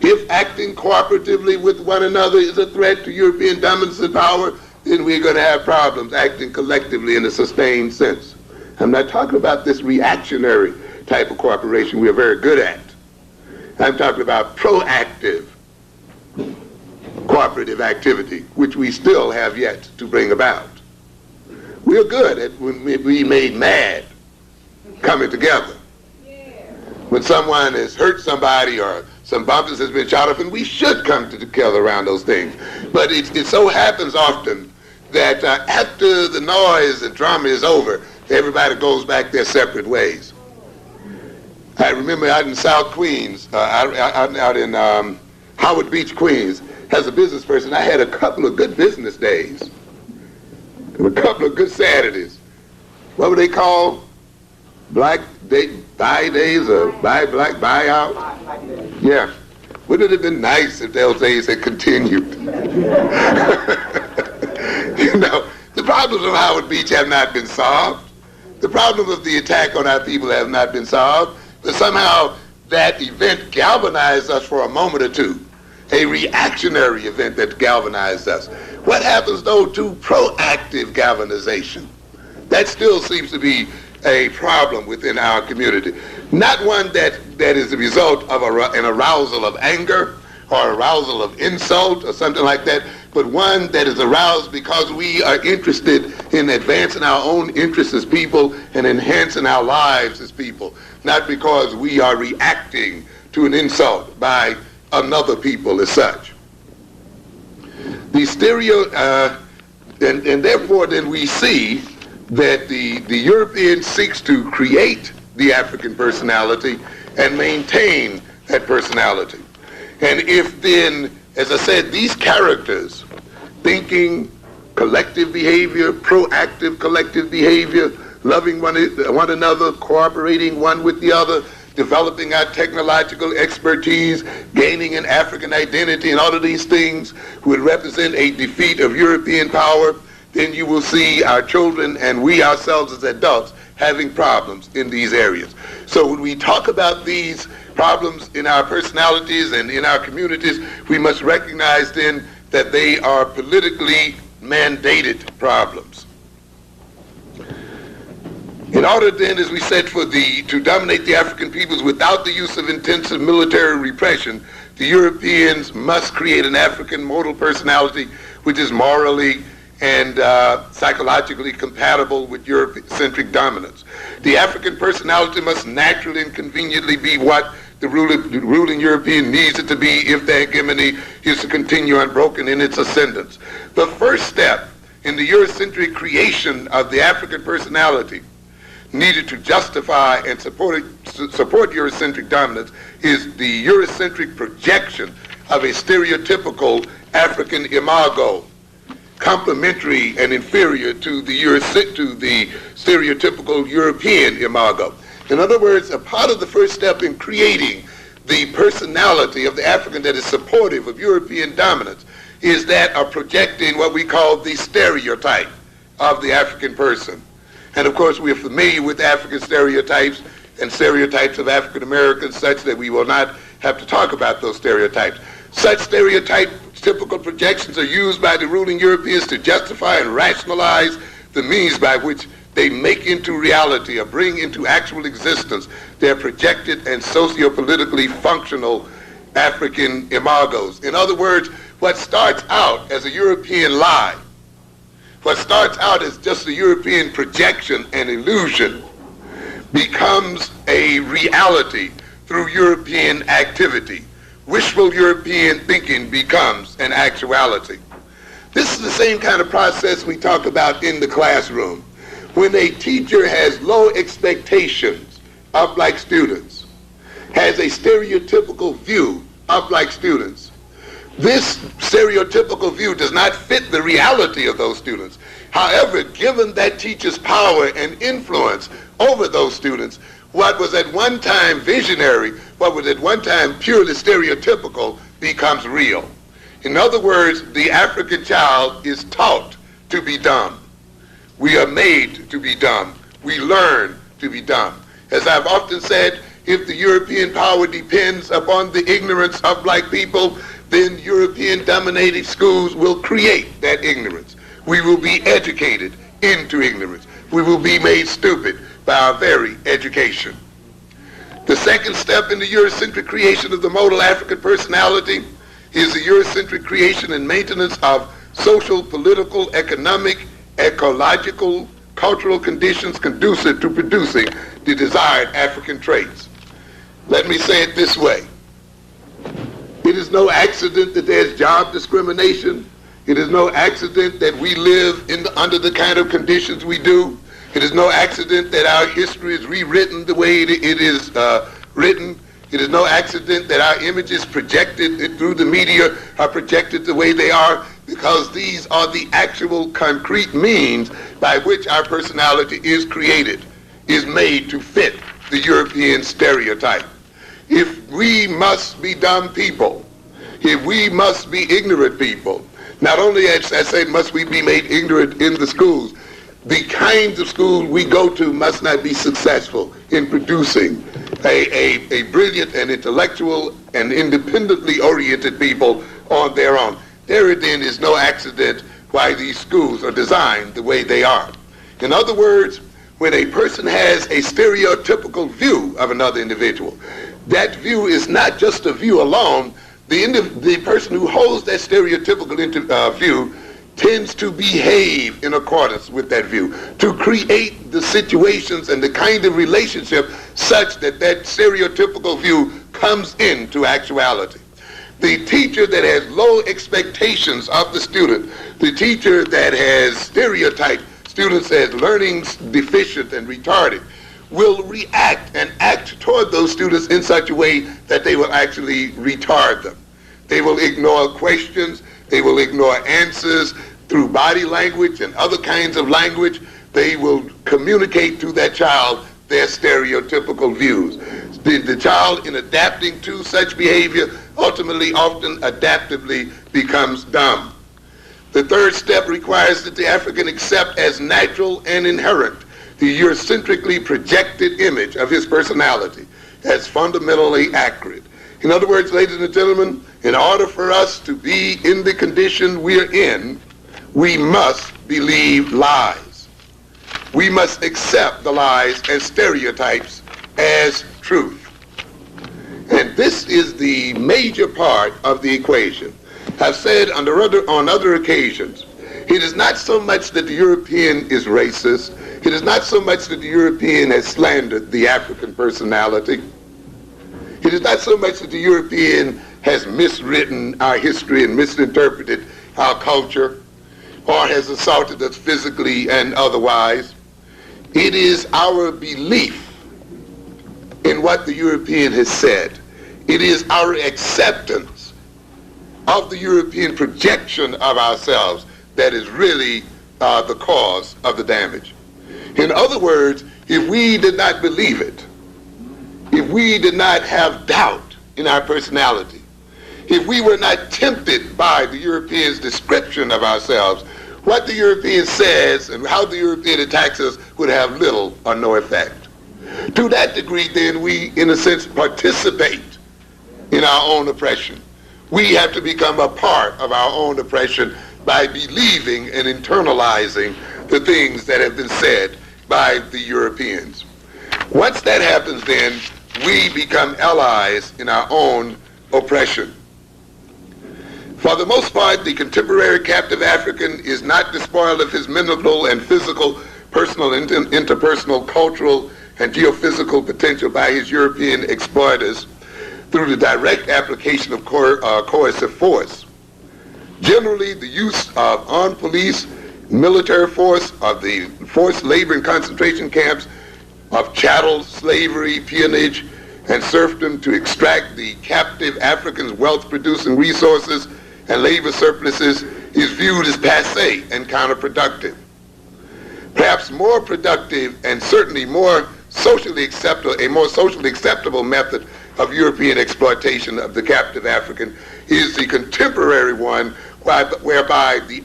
If acting cooperatively with one another is a threat to European dominance and power, then we're going to have problems acting collectively in a sustained sense. I'm not talking about this reactionary type of cooperation we're very good at. I'm talking about proactive cooperative activity, which we still have yet to bring about. We're good at when we made mad coming together. When someone has hurt somebody or some bumpers has been shot up, and we should come together around those things. But it so happens often that after the noise and drama is over, everybody goes back their separate ways. I remember out in South Queens, out in Howard Beach, Queens, as a business person, I had a couple of good business days and a couple of good Saturdays. What were they called? Black buy days or black buyout? Yeah. Wouldn't it have been nice if those days had continued? You know, the problems of Howard Beach have not been solved. The problems of the attack on our people have not been solved. But somehow that event galvanized us for a moment or two. A reactionary event that galvanized us. What happens, though, to proactive galvanization? That still seems to be a problem within our community. Not one that is the result of an arousal of anger or arousal of insult or something like that, but one that is aroused because we are interested in advancing our own interests as people and enhancing our lives as people, not because we are reacting to an insult by another people as such. And therefore then we see that the European seeks to create the African personality and maintain that personality. And if then, as I said, these characters, thinking, collective behavior, proactive collective behavior, loving one another, cooperating one with the other, developing our technological expertise, gaining an African identity, and all of these things would represent a defeat of European power, then you will see our children and we ourselves as adults having problems in these areas. So when we talk about these problems in our personalities and in our communities, we must recognize then that they are politically mandated problems. In order then, as we said, to dominate the African peoples without the use of intensive military repression, the Europeans must create an African modal personality which is morally and psychologically compatible with Eurocentric dominance. The African personality must naturally and conveniently be what the ruling European needs it to be if their hegemony is to continue unbroken in its ascendance. The first step in the Eurocentric creation of the African personality needed to justify and support Eurocentric dominance is the Eurocentric projection of a stereotypical African imago, complementary and inferior to the stereotypical European imago. In other words, a part of the first step in creating the personality of the African that is supportive of European dominance is that of projecting what we call the stereotype of the African person. And of course, we are familiar with African stereotypes and stereotypes of African Americans such that we will not have to talk about those stereotypes. Such typical projections are used by the ruling Europeans to justify and rationalize the means by which they make into reality or bring into actual existence their projected and socio-politically functional African imagos. In other words, what starts out as a European lie, what starts out as just a European projection and illusion, becomes a reality through European activity. Wishful European thinking becomes an actuality. This is the same kind of process we talk about in the classroom. When a teacher has low expectations of black students, has a stereotypical view of black students, this stereotypical view does not fit the reality of those students. However, given that teacher's power and influence over those students, what was at one time visionary, what was at one time purely stereotypical, becomes real. In other words, the African child is taught to be dumb. We are made to be dumb. We learn to be dumb. As I've often said, if the European power depends upon the ignorance of black people, then European dominated schools will create that ignorance. We will be educated into ignorance. We will be made stupid by our very education. The second step in the Eurocentric creation of the modal African personality is the Eurocentric creation and maintenance of social, political, economic, ecological, cultural conditions conducive to producing the desired African traits. Let me say it this way. It is no accident that there's job discrimination. It is no accident that we live under the kind of conditions we do. It is no accident that our history is rewritten the way it is written. It is no accident that our images projected through the media are projected the way they are, because these are the actual concrete means by which our personality is created, is made to fit the European stereotype. If we must be dumb people, if we must be ignorant people, not only, as I said, must we be made ignorant in the schools, the kinds of schools we go to must not be successful in producing a brilliant and intellectual and independently oriented people on their own. There then is no accident why these schools are designed the way they are. In other words, when a person has a stereotypical view of another individual, that view is not just a view alone. The person who holds that stereotypical view tends to behave in accordance with that view, to create the situations and the kind of relationship such that that stereotypical view comes into actuality. The teacher that has low expectations of the student, the teacher that has stereotyped students as learning deficient and retarded, will react and act toward those students in such a way that they will actually retard them. They will ignore questions, they will ignore answers through body language and other kinds of language. They will communicate to that child their stereotypical views. The child, in adapting to such behavior, ultimately, often adaptively becomes dumb. The third step requires that the African accept as natural and inherent the Eurocentrically projected image of his personality as fundamentally accurate. In other words, ladies and gentlemen, in order for us to be in the condition we're in, we must believe lies. We must accept the lies and stereotypes as truth. And this is the major part of the equation. I've said on other occasions, it is not so much that the European is racist. It is not so much that the European has slandered the African personality. It is not so much that the European has miswritten our history and misinterpreted our culture, or has assaulted us physically and otherwise. It is our belief in what the European has said. It is our acceptance of the European projection of ourselves that is really the cause of the damage. In other words, if we did not believe it, if we did not have doubt in our personality, if we were not tempted by the Europeans' description of ourselves, what the European says and how the European attacks us would have little or no effect. To that degree, then, we, in a sense, participate in our own oppression. We have to become a part of our own oppression by believing and internalizing the things that have been said by the Europeans. Once that happens, then, we become allies in our own oppression. For the most part, the contemporary captive African is not despoiled of his mental and physical, personal, interpersonal, cultural, and geophysical potential by his European exploiters through the direct application of coercive force. Generally, the use of armed police, military force, of the forced labor in concentration camps, of chattel slavery, peonage, and serfdom to extract the captive African's wealth-producing resources and labor surpluses is viewed as passé and counterproductive. Perhaps more productive and certainly more socially acceptable method of European exploitation of the captive African is the contemporary one whereby the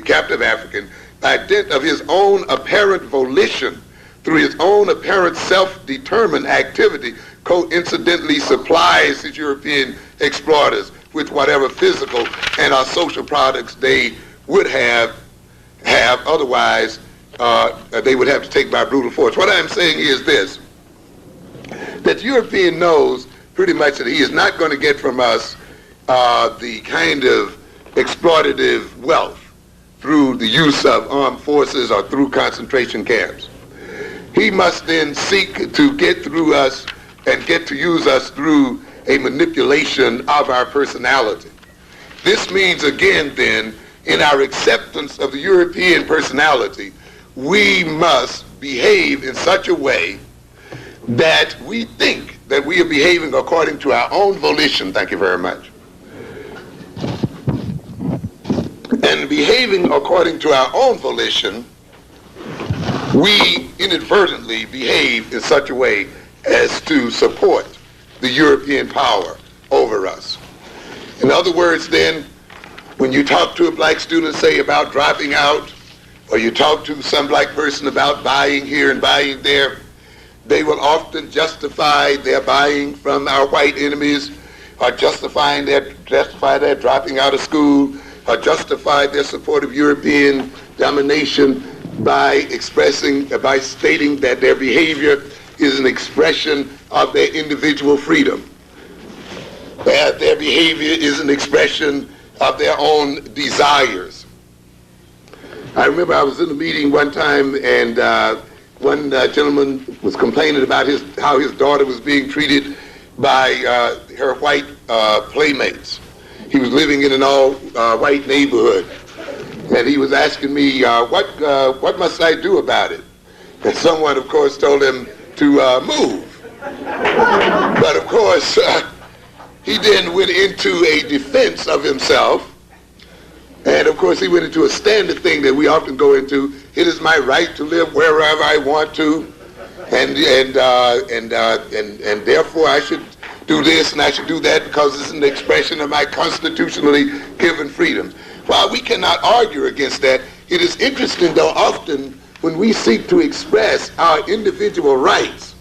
captive African, by dint of his own apparent volition, through his own apparent self-determined activity, coincidentally supplies his European exploiters with whatever physical and social products they would have otherwise they would have to take by brutal force. What I'm saying is this, that the European knows pretty much that he is not going to get from us the kind of exploitative wealth through the use of armed forces or through concentration camps. He must then seek to get through us and get to use us through a manipulation of our personality. This means, again, then, in our acceptance of the European personality, we must behave in such a way that we think that we are behaving according to our own volition. Thank you very much. And behaving according to our own volition, we inadvertently behave in such a way as to support the European power over us. In other words, then, when you talk to a black student, say, about dropping out, or you talk to some black person about buying here and buying there, they will often justify their buying from our white enemies, or justify their dropping out of school, or justify their support of European domination by stating that their behavior is an expression of their individual freedom. That their behavior is an expression of their own desires. I remember I was in a meeting one time, and one gentleman was complaining about how his daughter was being treated by her white playmates. He was living in an all-white neighborhood, and he was asking me, what must I do about it? And someone, of course, told him to move. But, of course, he then went into a defense of himself. And of course, he went into a standard thing that we often go into. It is my right to live wherever I want to, and therefore I should do this and I should do that because it's an expression of my constitutionally given freedoms. While we cannot argue against that, it is interesting, though, often when we seek to express our individual rights,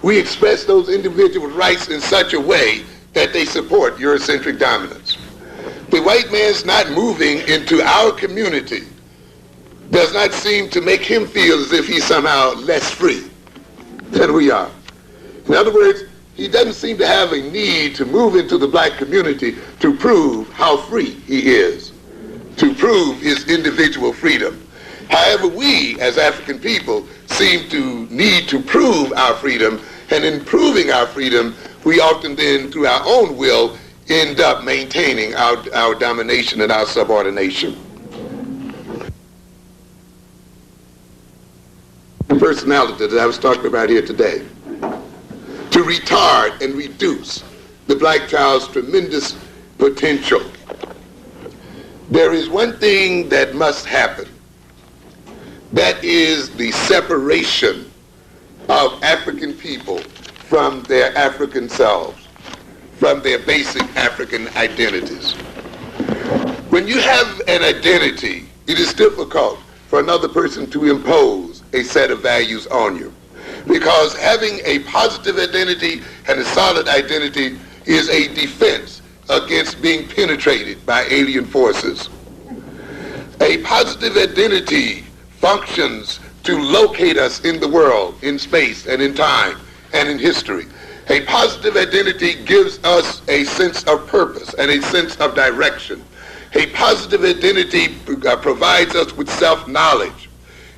we express those individual rights in such a way that they support Eurocentric dominance. The white man's not moving into our community does not seem to make him feel as if he's somehow less free than we are. In other words, he doesn't seem to have a need to move into the black community to prove how free he is, to prove his individual freedom. However, we as African people seem to need to prove our freedom, and in proving our freedom, we often then, through our own will, end up maintaining our domination and our subordination. The personality that I was talking about here today, to retard and reduce the black child's tremendous potential. There is one thing that must happen. That is the separation of African people from their African selves, from their basic African identities. When you have an identity it is difficult for another person to impose a set of values on you. Because having a positive identity and a solid identity is a defense against being penetrated by alien forces. A positive identity functions to locate us in the world, in space and in time and in history. A positive identity gives us a sense of purpose and a sense of direction. A positive identity provides us with self-knowledge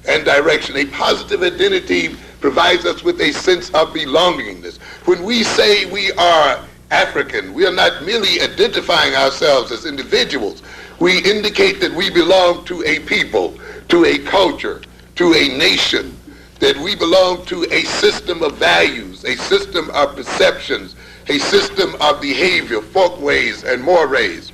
and direction. A positive identity provides us with a sense of belongingness. When we say we are African, we are not merely identifying ourselves as individuals. We indicate that we belong to a people, to a culture, to a nation, that we belong to a system of values, a system of perceptions, a system of behavior, folkways, and mores.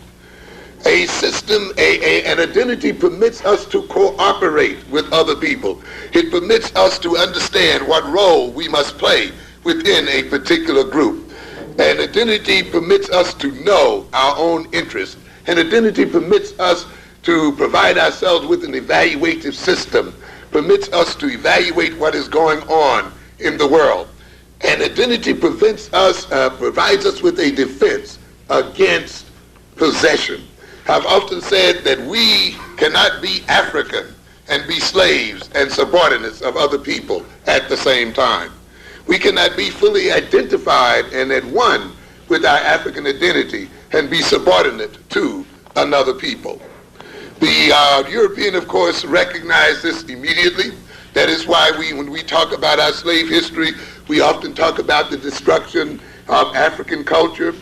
A system, an identity permits us to cooperate with other people. It permits us to understand what role we must play within a particular group. An identity permits us to know our own interests. An identity permits us to provide ourselves with an evaluative system, permits us to evaluate what is going on in the world. An identity provides us with a defense against possession. I've often said that we cannot be African and be slaves and subordinates of other people at the same time. We cannot be fully identified and at one with our African identity and be subordinate to another people. The European, of course, recognized this immediately. That is why when we talk about our slave history, we often talk about the destruction of African culture.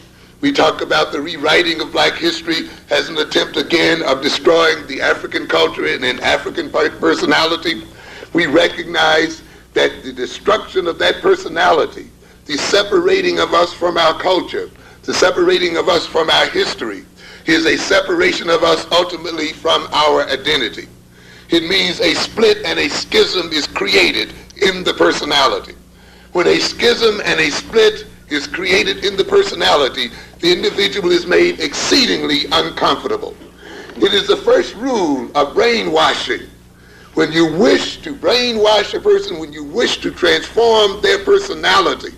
We talk about the rewriting of black history as an attempt again of destroying the African culture and an African personality. We recognize that the destruction of that personality, the separating of us from our culture, the separating of us from our history, is a separation of us ultimately from our identity. It means a split and a schism is created in the personality. When a schism and a split is created in the personality, the individual is made exceedingly uncomfortable. It is the first rule of brainwashing. When you wish to brainwash a person, when you wish to transform their personality,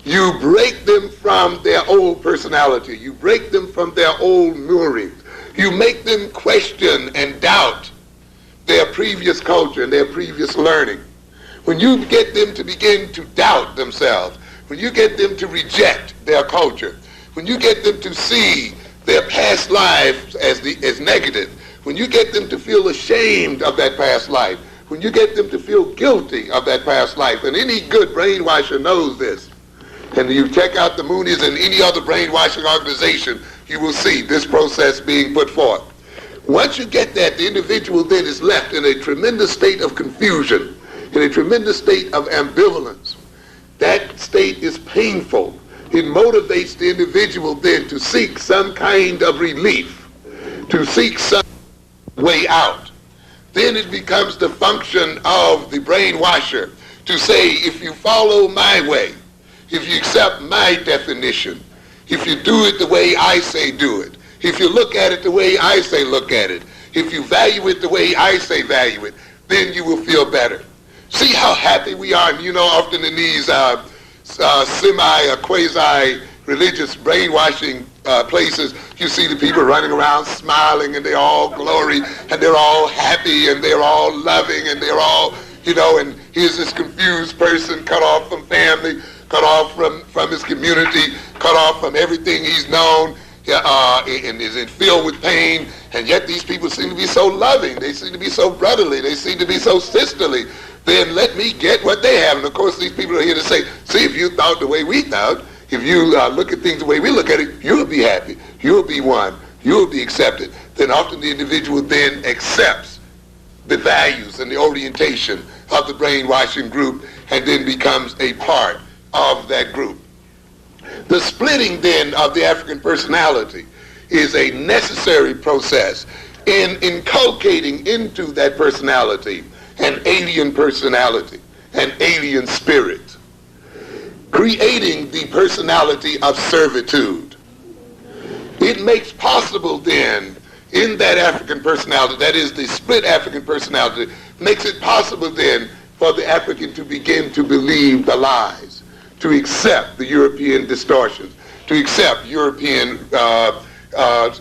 you break them from their old personality. You break them from their old moorings. You make them question and doubt their previous culture and their previous learning. When you get them to begin to doubt themselves, when you get them to reject their culture, when you get them to see their past lives as negative, when you get them to feel ashamed of that past life, when you get them to feel guilty of that past life, and any good brainwasher knows this, and you check out the Moonies and any other brainwashing organization, you will see this process being put forth. Once you get that, the individual then is left in a tremendous state of confusion, in a tremendous state of ambivalence. That state is painful. It motivates the individual then to seek some kind of relief, to seek some way out. Then it becomes the function of the brainwasher to say, if you follow my way, if you accept my definition, if you do it the way I say do it, if you look at it the way I say look at it, if you value it the way I say value it, then you will feel better. See how happy we are. And often in these quasi-religious brainwashing places, you see the people running around smiling, and they're all glory, and they're all happy, and they're all loving, and they're all, and here's this confused person cut off from family, cut off from his community, cut off from everything he's known, and is filled with pain, and yet these people seem to be so loving, they seem to be so brotherly, they seem to be so sisterly. Then let me get what they have. And of course these people are here to say, see, if you thought the way we thought, if you look at things the way we look at it, you'll be happy, you'll be one, you'll be accepted. Then often the individual then accepts the values and the orientation of the brainwashing group and then becomes a part of that group. The splitting then of the African personality is a necessary process in inculcating into that personality an alien personality, an alien spirit, creating the personality of servitude. It makes possible then in that African personality, that is the split African personality, makes it possible then for the African to begin to believe the lies, to accept the European distortions, to accept European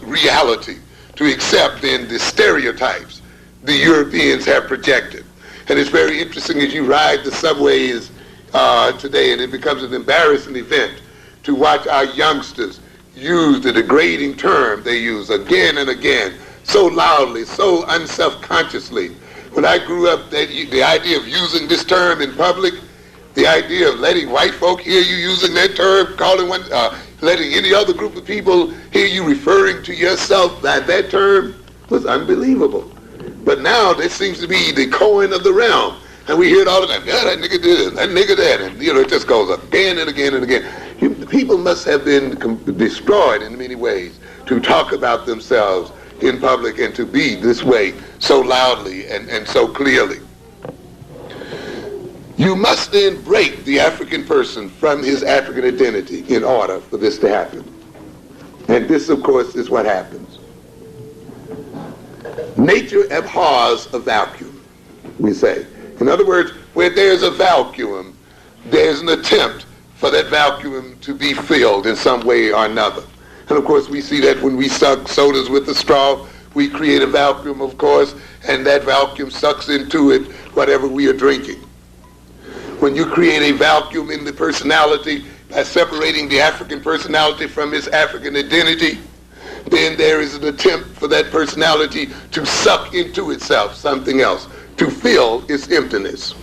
reality, to accept then the stereotypes the Europeans have projected. And it's very interesting as you ride the subways today, and it becomes an embarrassing event to watch our youngsters use the degrading term they use again and again, so loudly, so unself-consciously. When I grew up, the idea of using this term in public, the idea of letting white folk hear you using that term, calling one, letting any other group of people hear you referring to yourself by that term, was unbelievable. But now this seems to be the coin of the realm. And we hear it all the time. Yeah, that nigga did this, that nigga that. And, it just goes again and again and again. People must have been destroyed in many ways to talk about themselves in public and to be this way so loudly and so clearly. You must then break the African person from his African identity in order for this to happen. And this, of course, is what happens. Nature abhors a vacuum, we say. In other words, where there's a vacuum, there's an attempt for that vacuum to be filled in some way or another. And of course, we see that when we suck sodas with a straw, we create a vacuum, of course, and that vacuum sucks into it whatever we are drinking. When you create a vacuum in the personality by separating the African personality from its African identity, then there is an attempt for that personality to suck into itself something else, to fill its emptiness.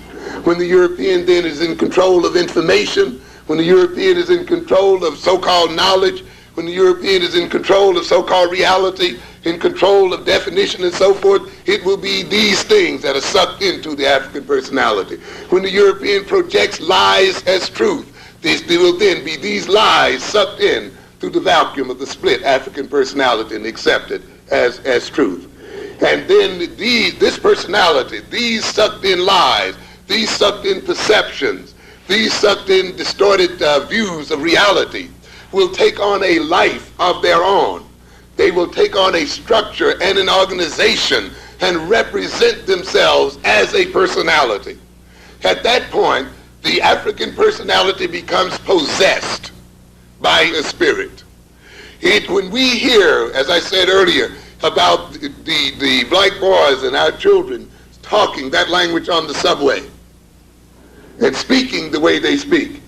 When the European then is in control of information, when the European is in control of so-called knowledge, when the European is in control of so-called reality, in control of definition and so forth, it will be these things that are sucked into the African personality. When the European projects lies as truth, there will then be these lies sucked in through the vacuum of the split African personality and accepted as truth. And then this personality, these sucked in lies, these sucked in perceptions, these sucked in distorted views of reality, will take on a life of their own. They will take on a structure and an organization and represent themselves as a personality. At that point, the African personality becomes possessed by a spirit. When we hear, as I said earlier, about the black boys and our children talking that language on the subway and speaking the way they speak,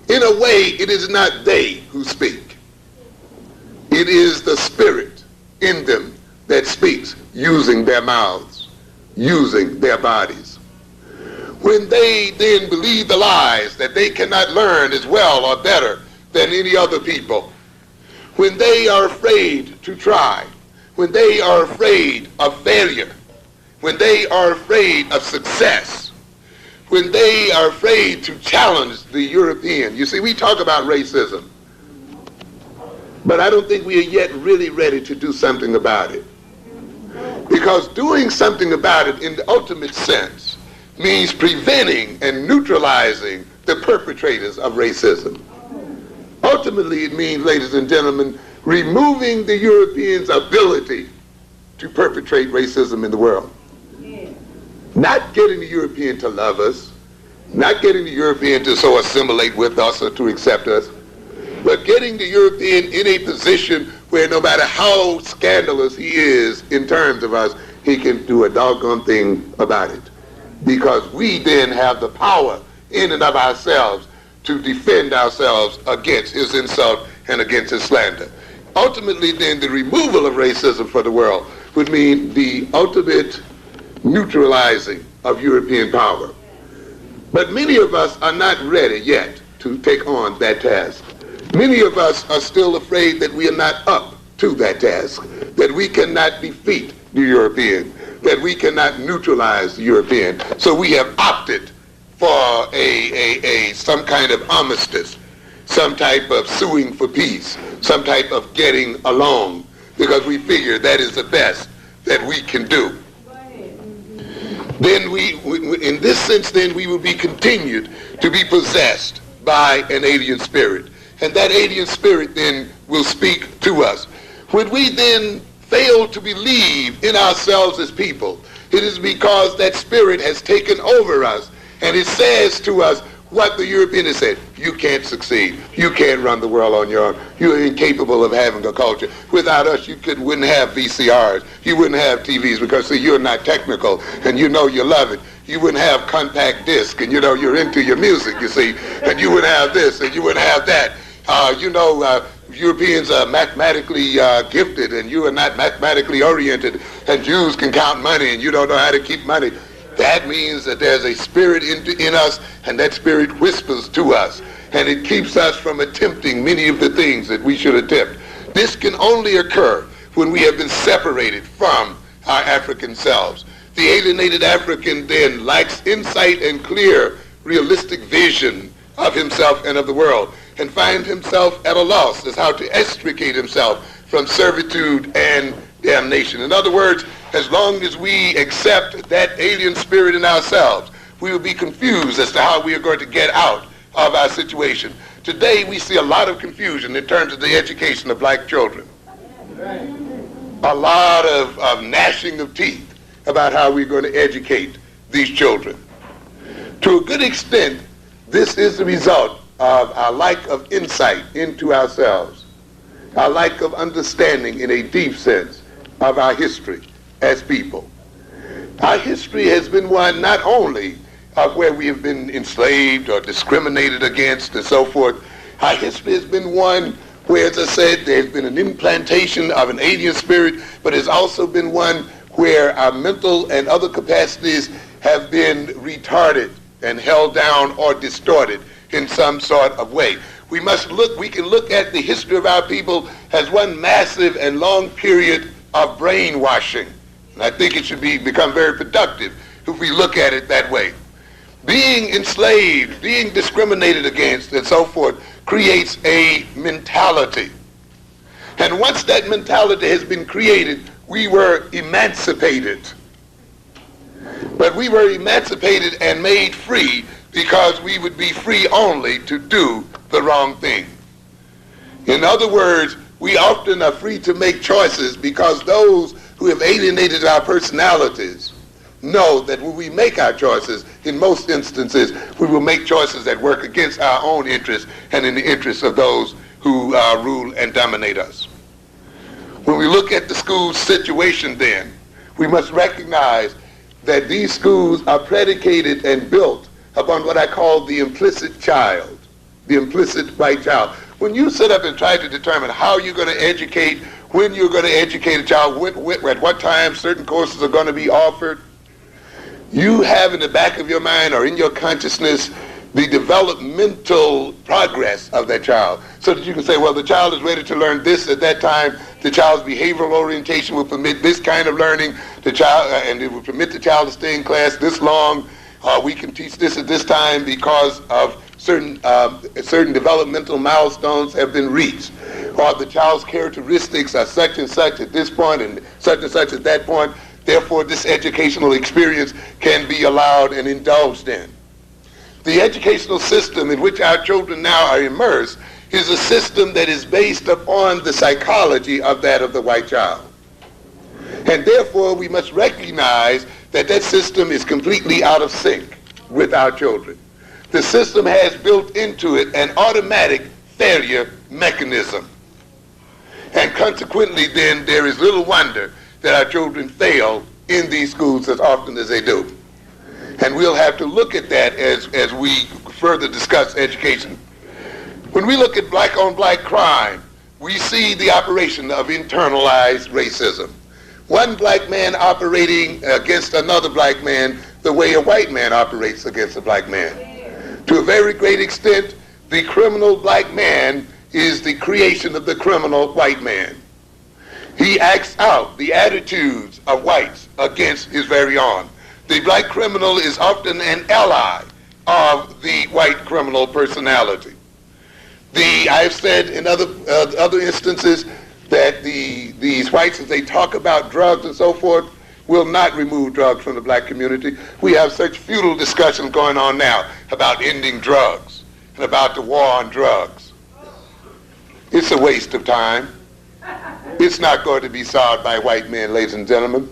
in a way, it is not they who speak. It is the spirit in them that speaks, using their mouths, using their bodies. When they then believe the lies that they cannot learn as well or better than any other people, when they are afraid to try, when they are afraid of failure, when they are afraid of success, when they are afraid to challenge the European. You see, we talk about racism, but I don't think we are yet really ready to do something about it. Because doing something about it in the ultimate sense means preventing and neutralizing the perpetrators of racism. Ultimately, it means, ladies and gentlemen, removing the Europeans' ability to perpetrate racism in the world. Not getting the European to love us, not getting the European to so assimilate with us or to accept us, but getting the European in a position where no matter how scandalous he is in terms of us, he can do a doggone thing about it. Because we then have the power in and of ourselves to defend ourselves against his insult and against his slander. Ultimately, then, the removal of racism for the world would mean the ultimate neutralizing of European power. But many of us are not ready yet to take on that task. Many of us are still afraid that we are not up to that task, that we cannot defeat the European, that we cannot neutralize the European. So we have opted for some kind of armistice, some type of suing for peace, some type of getting along, because we figure that is the best that we can do. Then in this sense, then we will be continued to be possessed by an alien spirit. And that alien spirit then will speak to us. When we then fail to believe in ourselves as people, it is because that spirit has taken over us, and it says to us what the European has said: you can't succeed, you can't run the world on your own, you're incapable of having a culture. Without us, you wouldn't have VCRs, you wouldn't have TVs, because see, you're not technical, and you know you love it. You wouldn't have compact disc, and you know you're into your music, you see, and you wouldn't have this, and you wouldn't have that. Europeans are mathematically gifted, and you are not mathematically oriented, and Jews can count money, and you don't know how to keep money. That means that there's a spirit in us, and that spirit whispers to us, and it keeps us from attempting many of the things that we should attempt. This can only occur when we have been separated from our African selves. The alienated African then lacks insight and clear, realistic vision of himself and of the world, and finds himself at a loss as how to extricate himself from servitude and damnation. In other words, as long as we accept that alien spirit in ourselves, we will be confused as to how we are going to get out of our situation. Today we see a lot of confusion in terms of the education of black children. A lot of gnashing of teeth about how we're going to educate these children. To a good extent, this is the result of our lack of insight into ourselves, our lack of understanding in a deep sense of our history as people. Our history has been one not only of where we have been enslaved or discriminated against and so forth. Our history has been one where, as I said, there's been an implantation of an alien spirit, but it's also been one where our mental and other capacities have been retarded and held down or distorted in some sort of way. We can look at the history of our people as one massive and long period of brainwashing. And I think it should become very productive if we look at it that way. Being enslaved, being discriminated against, and so forth, creates a mentality. And once that mentality has been created, we were emancipated. But we were emancipated and made free because we would be free only to do the wrong thing. In other words, we often are free to make choices because those who have alienated our personalities know that when we make our choices, in most instances, we will make choices that work against our own interests and in the interests of those who rule and dominate us. When we look at the school situation then, we must recognize that these schools are predicated and built upon what I call the implicit child, the implicit white child. When you sit up and try to determine how you're going to educate, when you're going to educate a child, at what time certain courses are going to be offered, you have in the back of your mind or in your consciousness the developmental progress of that child, so that you can say, well, the child is ready to learn this at that time. The child's behavioral orientation will permit this kind of learning. The child, and it will permit the child to stay in class this long. We can teach this at this time because of certain developmental milestones have been reached, or the child's characteristics are such and such at this point and such at that point. Therefore, this educational experience can be allowed and indulged in. The educational system in which our children now are immersed is a system that is based upon the psychology of that of the white child. And therefore, we must recognize that that system is completely out of sync with our children. The system has built into it an automatic failure mechanism. And consequently, then, there is little wonder that our children fail in these schools as often as they do. And we'll have to look at that as we further discuss education. When we look at black-on-black crime, we see the operation of internalized racism. One black man operating against another black man the way a white man operates against a black man. To a very great extent, the criminal black man is the creation of the criminal white man. He acts out the attitudes of whites against his very own. The black criminal is often an ally of the white criminal personality. I've said in other instances that these whites, as they talk about drugs and so forth, will not remove drugs from the black community. We have such futile discussions going on now about ending drugs and about the war on drugs. It's a waste of time. It's not going to be solved by white men, ladies and gentlemen.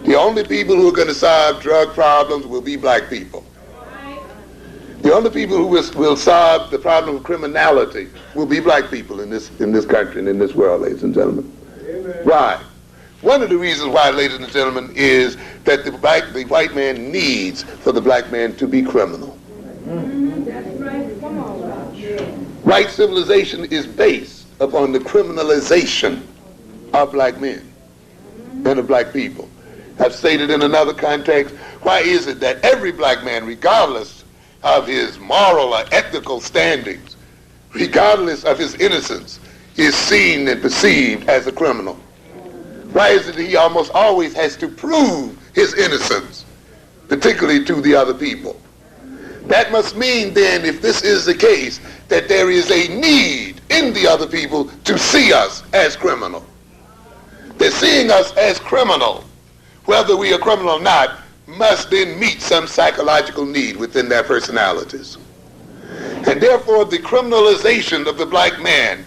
The only people who are going to solve drug problems will be black people. The only people who will solve the problem of criminality will be black people in this country and in this world, ladies and gentlemen. Amen. Why? One of the reasons why, ladies and gentlemen, is that the white man needs for the black man to be criminal. That's right. Come on. White civilization is based upon the criminalization of black men and of black people. I've stated in another context, why is it that every black man, regardless of his moral or ethical standings, regardless of his innocence, is seen and perceived as a criminal? Why is it that he almost always has to prove his innocence, particularly to the other people? That must mean then, if this is the case, that there is a need in the other people to see us as criminal. They're seeing us as criminal, whether we are criminal or not, must then meet some psychological need within their personalities. And therefore, the criminalization of the black man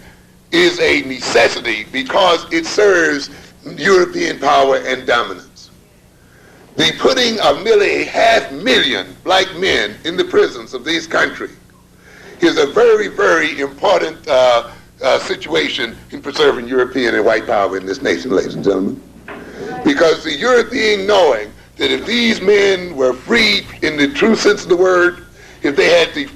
is a necessity because it serves European power and dominance. The putting of nearly 500,000 black men in the prisons of this country is a very, very important situation in preserving European and white power in this nation, ladies and gentlemen. Because the European knowing that if these men were free in the true sense of the word, if they had the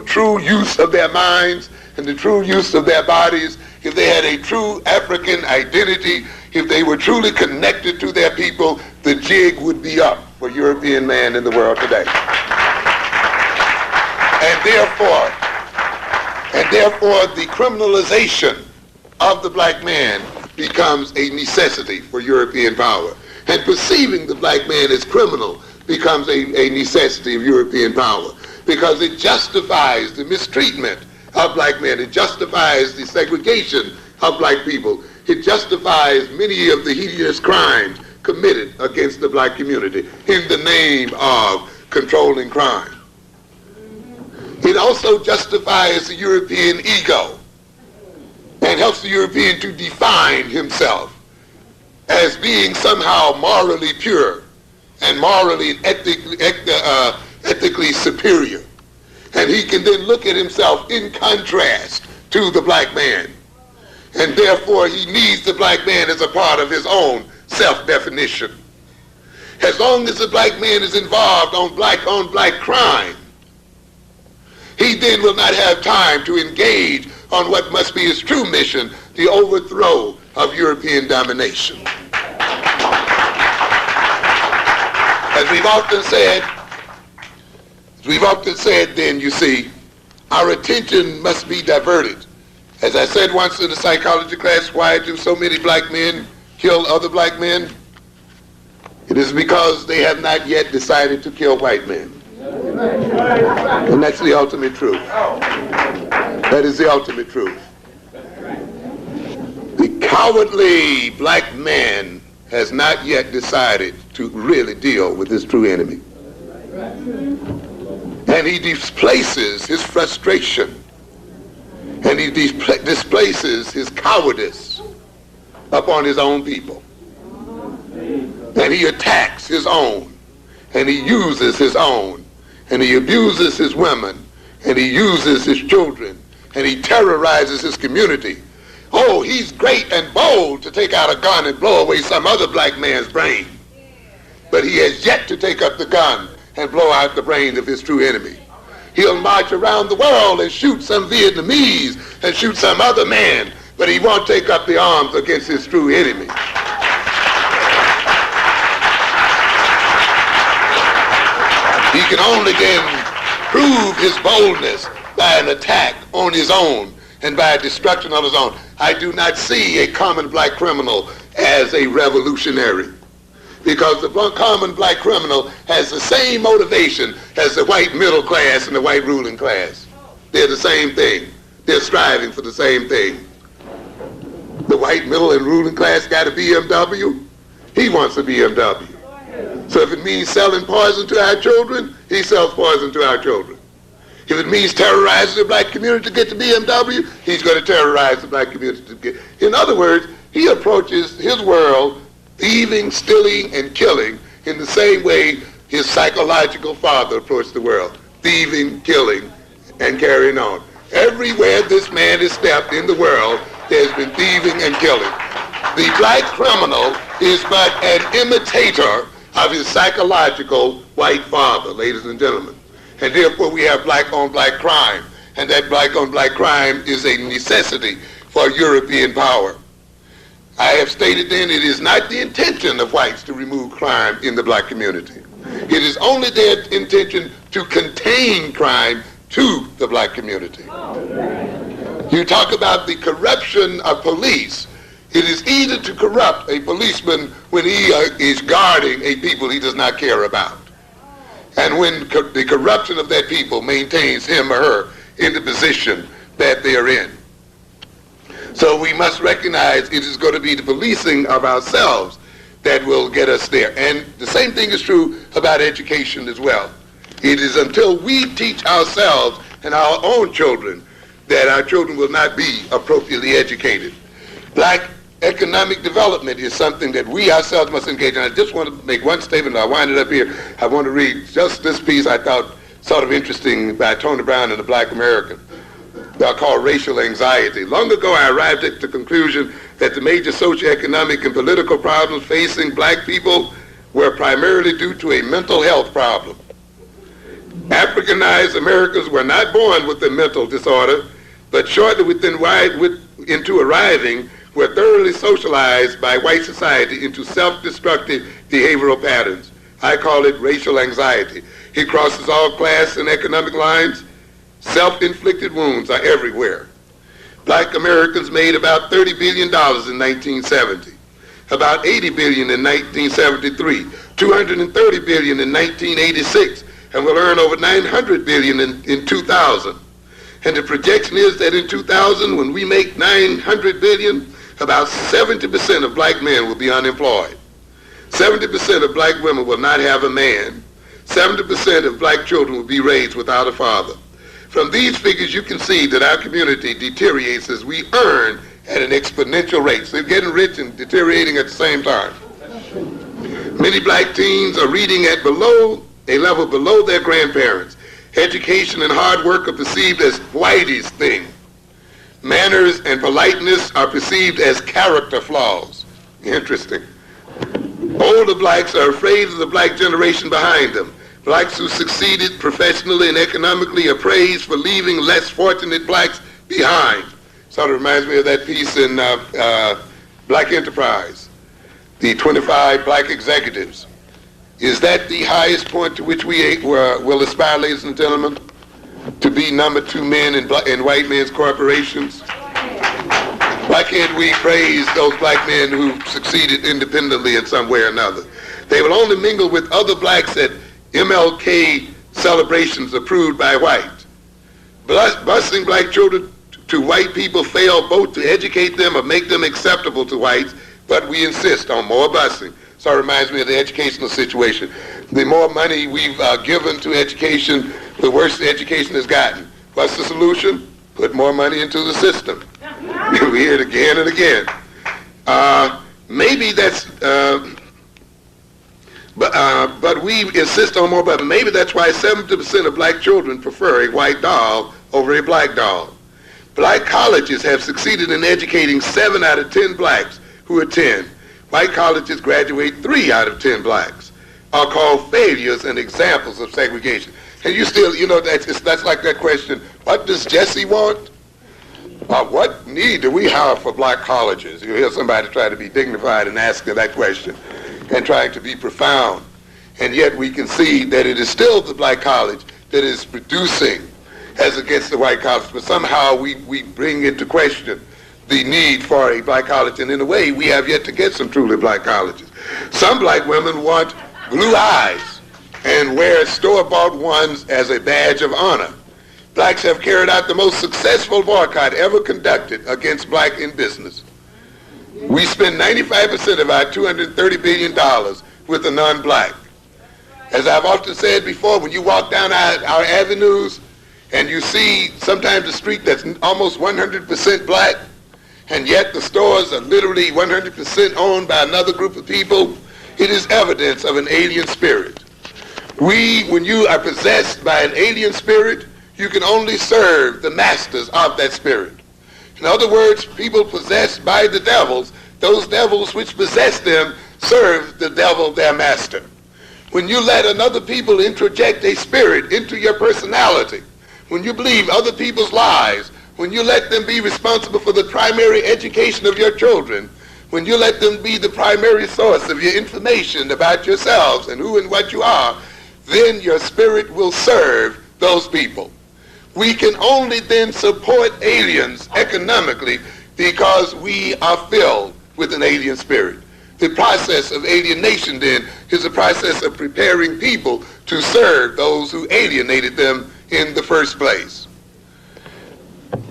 true use of their minds and the true use of their bodies, if they had a true African identity, if they were truly connected to their people, the jig would be up for European man in the world today. And therefore, the criminalization of the black man becomes a necessity for European power. And perceiving the black man as criminal becomes a necessity of European power, because it justifies the mistreatment of black men. It justifies the segregation of black people. It justifies many of the heinous crimes committed against the black community in the name of controlling crime. It also justifies the European ego and helps the European to define himself as being somehow morally pure and morally and ethically superior. And he can then look at himself in contrast to the black man. And therefore he needs the black man as a part of his own self-definition. As long as the black man is involved on black crime, he then will not have time to engage on what must be his true mission, the overthrow of European domination. As we've often said, then, you see, our attention must be diverted. As I said once in the psychology class, why do so many black men kill other black men? It is because they have not yet decided to kill white men. And that's the ultimate truth. That is the ultimate truth. The cowardly black man has not yet decided to really deal with his true enemy. And he displaces his frustration, and he displaces his cowardice upon his own people. And he attacks his own, and he uses his own, and he abuses his women, and he uses his children, and he terrorizes his community. Oh, he's great and bold to take out a gun and blow away some other black man's brain. But he has yet to take up the gun and blow out the brains of his true enemy. He'll march around the world and shoot some Vietnamese and shoot some other man, but he won't take up the arms against his true enemy. He can only then prove his boldness by an attack on his own and by a destruction of his own. I do not see a common black criminal as a revolutionary, because the common black criminal has the same motivation as the white middle class and the white ruling class. They're the same thing. They're striving for the same thing. The white middle and ruling class got a BMW. He wants a BMW. So if it means selling poison to our children, he sells poison to our children. If it means terrorizing the black community to get the BMW, he's going to terrorize the black community to get. In other words, He approaches his world thieving, stealing, and killing in the same way his psychological father approached the world, thieving, killing, and carrying on. Everywhere this man has stepped in the world, there's been thieving and killing. The black criminal is but an imitator of his psychological white father, ladies and gentlemen. And therefore we have black-on-black crime. And that black-on-black crime is a necessity for European power. I have stated then it is not the intention of whites to remove crime in the black community. It is only their intention to contain crime to the black community. You talk about the corruption of police. It is easy to corrupt a policeman when he is guarding a people he does not care about. And when the corruption of that people maintains him or her in the position that they are in. So we must recognize it is going to be the policing of ourselves that will get us there. And the same thing is true about education as well. It is until we teach ourselves and our own children that our children will not be appropriately educated. Black economic development is something that we ourselves must engage in. I just want to make one statement. I'll wind it up here. I want to read just this piece I thought sort of interesting by Tony Brown in the Black American. They're called Racial Anxiety. Long ago, I arrived at the conclusion that the major socioeconomic and political problems facing black people were primarily due to a mental health problem. Africanized Americans were not born with a mental disorder, but shortly into arriving, were thoroughly socialized by white society into self-destructive behavioral patterns. I call it racial anxiety. It crosses all class and economic lines. Self-inflicted wounds are everywhere. Black Americans made about $30 billion in 1970, about $80 billion in 1973, $230 billion in 1986, and will earn over $900 billion in 2000. And the projection is that in 2000, when we make $900 billion, about 70% of black men will be unemployed. 70% of black women will not have a man. 70% of black children will be raised without a father. From these figures, you can see that our community deteriorates as we earn at an exponential rate. So they're getting rich and deteriorating at the same time. Many black teens are reading at a level below their grandparents. Education and hard work are perceived as whitey's thing. Manners and politeness are perceived as character flaws. Interesting. Older blacks are afraid of the black generation behind them. Blacks who succeeded professionally and economically are praised for leaving less fortunate blacks behind. Sort of reminds me of that piece in Black Enterprise, the 25 black executives. Is that the highest point to which we will aspire, ladies and gentlemen? To be number 2 men in white men's corporations? Why can't we praise those black men who succeeded independently in some way or another? They will only mingle with other blacks at MLK celebrations approved by whites. Busing black children to white people fail both to educate them or make them acceptable to whites, but we insist on more busing. So it reminds me of the educational situation. The more money we've given to education, the worse the education has gotten. What's the solution? Put more money into the system. We hear it again and again. Maybe that's, but we insist on more, but maybe that's why 70% of black children prefer a white doll over a black doll. Black colleges have succeeded in educating 7 out of 10 blacks who attend. White colleges graduate 3 out of 10 blacks, are called failures and examples of segregation. And you still, that's like that question, what does Jesse want? What need do we have for black colleges? You hear somebody try to be dignified and asking that question and trying to be profound. And yet we can see that it is still the black college that is producing as against the white college. But somehow we bring into question the need for a black college. And in a way, we have yet to get some truly black colleges. Some black women want blue eyes and wear store-bought ones as a badge of honor. Blacks have carried out the most successful boycott ever conducted against black in business. We spend 95% of our $230 billion with the non-black. As I've often said before, when you walk down our avenues and you see sometimes a street that's almost 100% black, and yet the stores are literally 100% owned by another group of people, it is evidence of an alien spirit. When you are possessed by an alien spirit, you can only serve the masters of that spirit. In other words, people possessed by the devils, those devils which possess them, serve the devil, their master. When you let another people introject a spirit into your personality, when you believe other people's lies, when you let them be responsible for the primary education of your children, when you let them be the primary source of your information about yourselves and who and what you are, then your spirit will serve those people. We can only then support aliens economically because we are filled with an alien spirit. The process of alienation then is a process of preparing people to serve those who alienated them in the first place.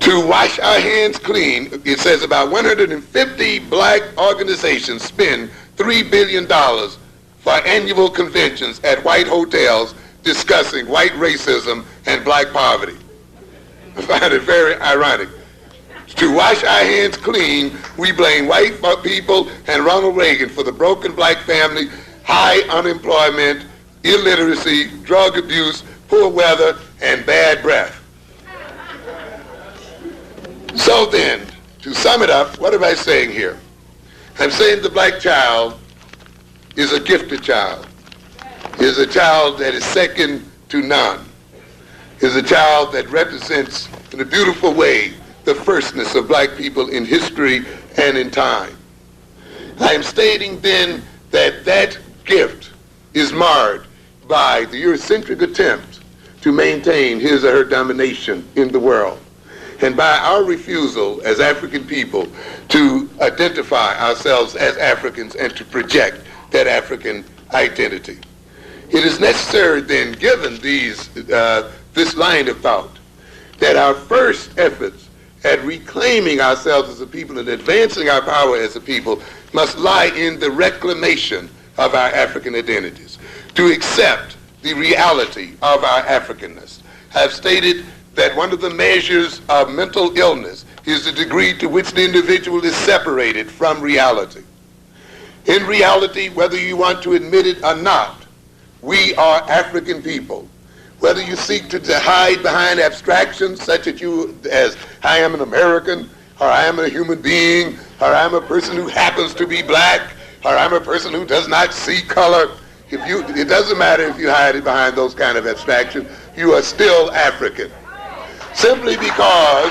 To wash our hands clean, it says about 150 black organizations spend $3 billion for annual conventions at white hotels discussing white racism and black poverty. I find it very ironic. To wash our hands clean, we blame white people and Ronald Reagan for the broken black family, high unemployment, illiteracy, drug abuse, poor weather, and bad breath. So then, to sum it up, what am I saying here? I'm saying the black child is a gifted child, is a child that is second to none, is a child that represents in a beautiful way the firstness of black people in history and in time. I am stating then that that gift is marred by the Eurocentric attempt to maintain his or her domination in the world, and by our refusal as African people to identify ourselves as Africans and to project that African identity. It is necessary then, given this line of thought, that our first efforts at reclaiming ourselves as a people and advancing our power as a people must lie in the reclamation of our African identities, to accept the reality of our Africanness. I have stated that one of the measures of mental illness is the degree to which the individual is separated from reality. In reality, whether you want to admit it or not, we are African people. Whether you seek to hide behind abstractions such as I am an American, or I am a human being, or I'm a person who happens to be black, or I'm a person who does not see color, it doesn't matter if you hide it behind those kind of abstractions, you are still African. Simply because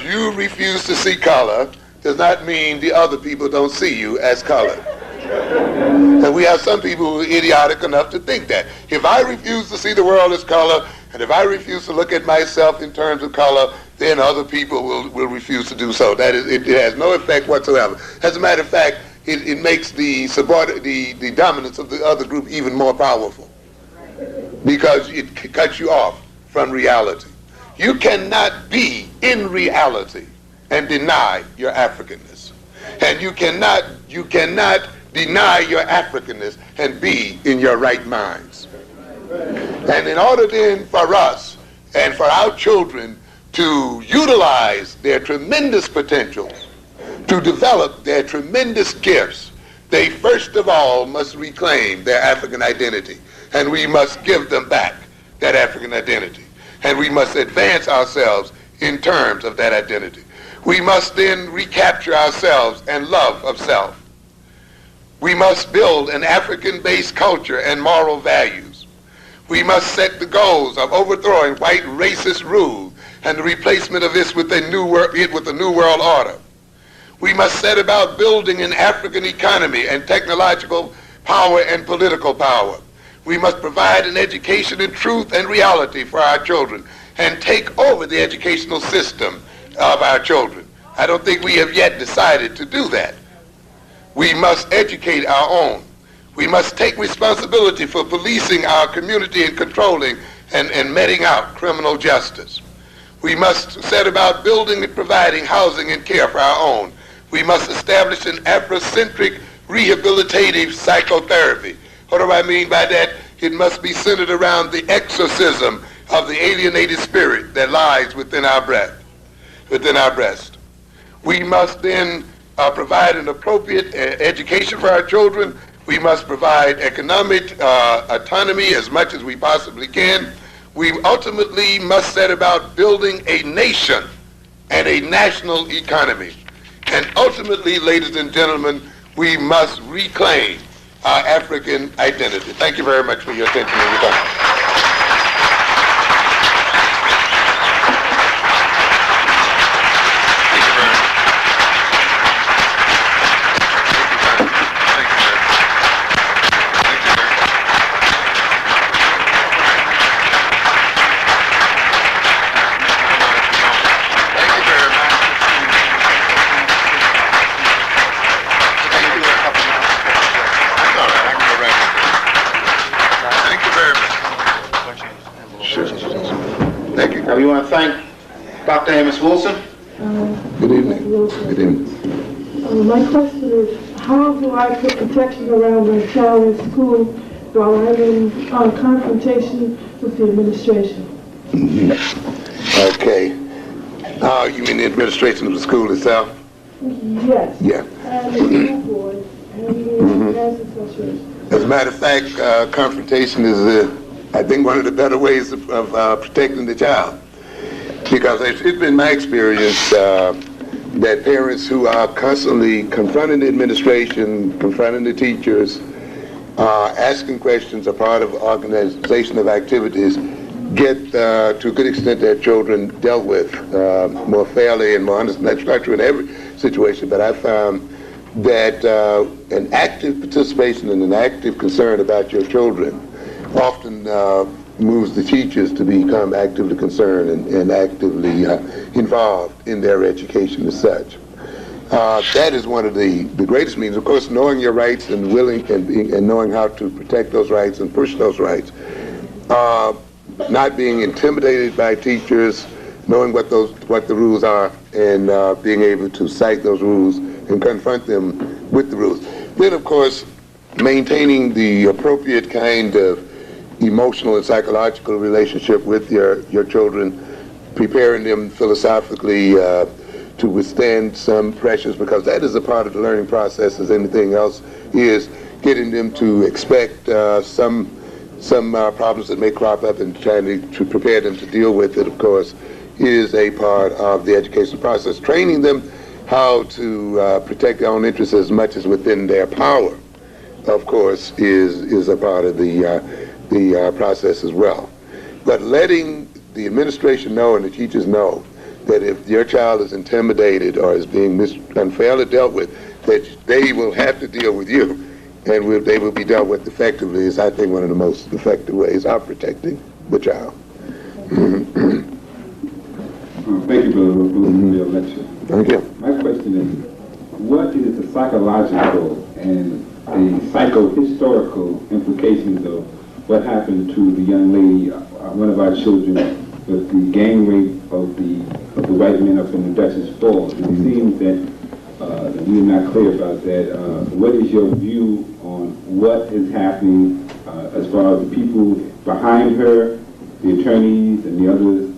you refuse to see color does not mean the other people don't see you as color. And we have some people who are idiotic enough to think that. If I refuse to see the world as color, and if I refuse to look at myself in terms of color, then other people will refuse to do so. That is, it has no effect whatsoever. As a matter of fact, it makes the dominance of the other group even more powerful, because it cuts you off from reality. You cannot be in reality and deny your Africanness. And you cannot deny your Africanness and be in your right minds. And in order then for us and for our children to utilize their tremendous potential, to develop their tremendous gifts, they first of all must reclaim their African identity. And we must give them back that African identity. And we must advance ourselves in terms of that identity. We must then recapture ourselves and love of self. We must build an African-based culture and moral values. We must set the goals of overthrowing white racist rule and the replacement of this with a new world order. We must set about building an African economy and technological power and political power. We must provide an education in truth and reality for our children and take over the educational system of our children. I don't think we have yet decided to do that. We must educate our own. We must take responsibility for policing our community and controlling and meting out criminal justice. We must set about building and providing housing and care for our own. We must establish an Afrocentric rehabilitative psychotherapy. What do I mean by that? It must be centered around the exorcism of the alienated spirit that lies within our breast. We must then provide an appropriate education for our children. We must provide economic autonomy as much as we possibly can. We ultimately must set about building a nation and a national economy. And ultimately, ladies and gentlemen, we must reclaim our African identity. Thank you very much for your attention and your time. We want to thank Dr. Amos Wilson. Good evening. Good evening. My question is, how do I put protection around my child in school while I'm in confrontation with the administration? Mm-hmm. Okay. You mean the administration of the school itself? Yes. Yeah. And the school board and the parents association. As a matter of fact, confrontation is, I think, one of the better ways of protecting the child. Because it's been my experience that parents who are constantly confronting the administration, confronting the teachers, asking questions, are part of organization of activities, get to a good extent their children dealt with more fairly and more honestly. That's not true in every situation, but I found that an active participation and an active concern about your children often moves the teachers to become actively concerned and actively involved in their education as such. That is one of the greatest means. Of course, knowing your rights and and knowing how to protect those rights and push those rights. Not being intimidated by teachers, knowing what the rules are, and being able to cite those rules and confront them with the rules. Then, of course, maintaining the appropriate kind of emotional and psychological relationship with your children, preparing them philosophically to withstand some pressures, because that is a part of the learning process as anything else is, getting them to expect some problems that may crop up and trying to prepare them to deal with it, of course, is a part of the education process. Training them how to protect their own interests as much as within their power, of course, is a part of the process as well. But letting the administration know and the teachers know that if your child is intimidated or is being unfairly dealt with, that they will have to deal with you, and they will be dealt with effectively, is, I think, one of the most effective ways of protecting the child. Thank you, Brother Wilson, for your lecture. Thank you. My question is, what is the psychological and the psycho-historical implications of what happened to the young lady, one of our children, with the gang rape of the white men up in the Dutchess Falls? It seems that you're not clear about that. What is your view on what is happening as far as the people behind her, the attorneys and the others,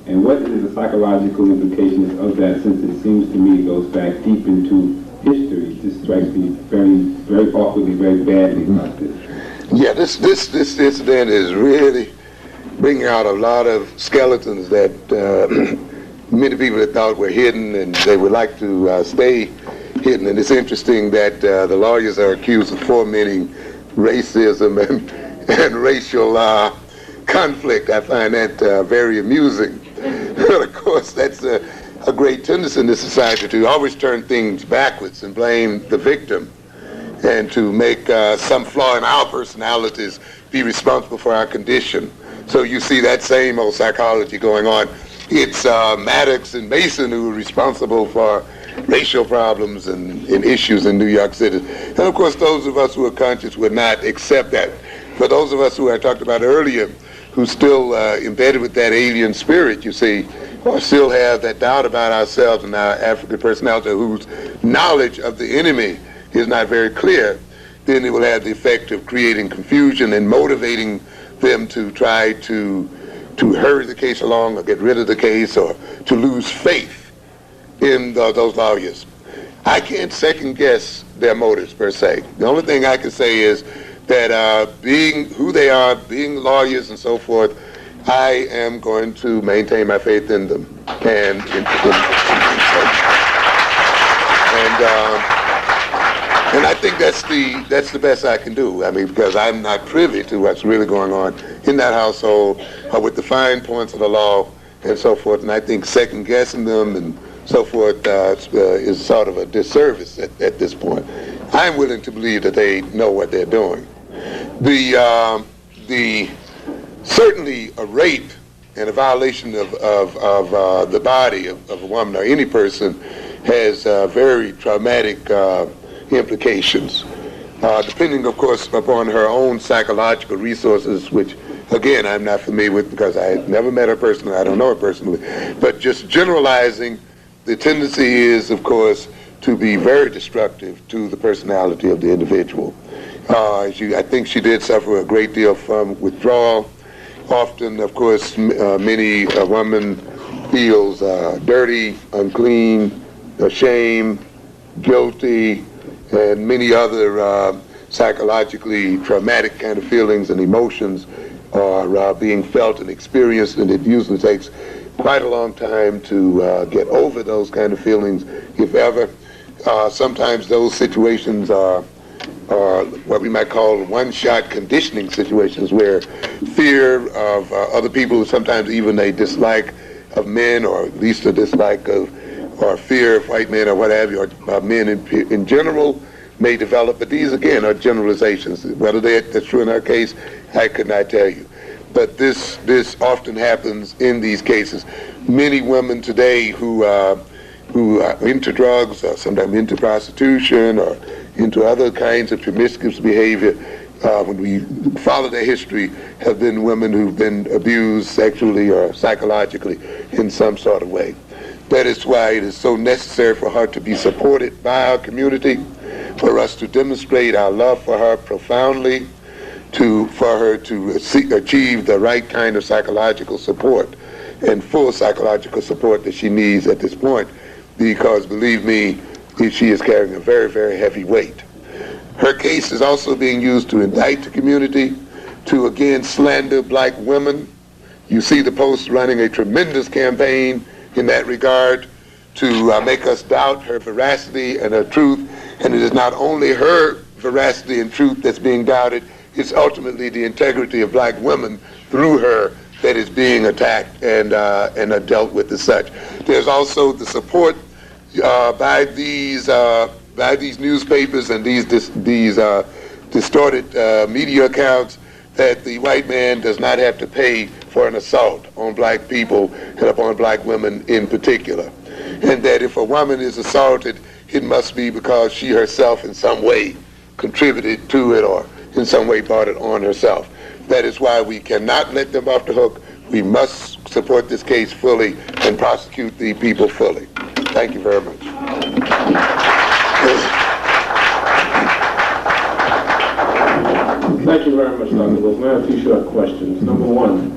and what is the psychological implications of that, since it seems to me it goes back deep into history? This strikes me very, very awkwardly, very badly about this. Yeah, this incident is really bringing out a lot of skeletons that many people had thought were hidden, and they would like to stay hidden. And it's interesting that the lawyers are accused of fomenting racism and racial conflict. I find that very amusing. But of course, that's a great tendency in this society to always turn things backwards and blame the victim, and to make some flaw in our personalities be responsible for our condition. So you see that same old psychology going on. It's Maddox and Mason who are responsible for racial problems and issues in New York City. And of course, those of us who are conscious would not accept that. But those of us who I talked about earlier, who still embedded with that alien spirit, you see, or still have that doubt about ourselves and our African personality, whose knowledge of the enemy is not very clear, then it will have the effect of creating confusion and motivating them to try to to hurry the case along or get rid of the case or to lose faith in those lawyers. I can't second guess their motives per se. The only thing I can say is that being who they are, being lawyers and so forth, I am going to maintain my faith in them. And I think that's the best I can do. I mean, because I'm not privy to what's really going on in that household with the fine points of the law and so forth. And I think second guessing them and so forth is sort of a disservice at this point. I'm willing to believe that they know what they're doing. Certainly a rape and a violation of the body of a woman or any person has very traumatic implications, depending, of course, upon her own psychological resources, which, again, I'm not familiar with because I never met her personally, I don't know her personally. But just generalizing, the tendency is, of course, to be very destructive to the personality of the individual. I think she did suffer a great deal from withdrawal. Often, of course, many a woman feels dirty, unclean, ashamed, guilty, and many other psychologically traumatic kind of feelings and emotions are being felt and experienced, and it usually takes quite a long time to get over those kind of feelings, if ever. Sometimes those situations are what we might call one-shot conditioning situations, where fear of other people, sometimes even a dislike of men, or at least a dislike of, or fear of white men or what have you, or men in general may develop. But these, again, are generalizations. Whether that's true in our case, I could not tell you. But this often happens in these cases. Many women today who are into drugs, or sometimes into prostitution, or into other kinds of promiscuous behavior, when we follow their history, have been women who've been abused sexually or psychologically in some sort of way. That is why it is so necessary for her to be supported by our community, for us to demonstrate our love for her profoundly, for her to achieve the right kind of psychological support and full psychological support that she needs at this point, because believe me, she is carrying a very, very heavy weight. Her case is also being used to indict the community, to again slander black women. You see the Post running a tremendous campaign in that regard to make us doubt her veracity and her truth. And it is not only her veracity and truth that's being doubted, it's ultimately the integrity of black women through her that is being attacked and dealt with as such. There's also the support by these newspapers and these distorted media accounts that the white man does not have to pay for an assault on black people and upon black women in particular. And that if a woman is assaulted, it must be because she herself in some way contributed to it or in some way brought it on herself. That is why we cannot let them off the hook. We must support this case fully and prosecute the people fully. Thank you very much. Thank you very much, Dr. Wilson. I have a few short questions. Number one,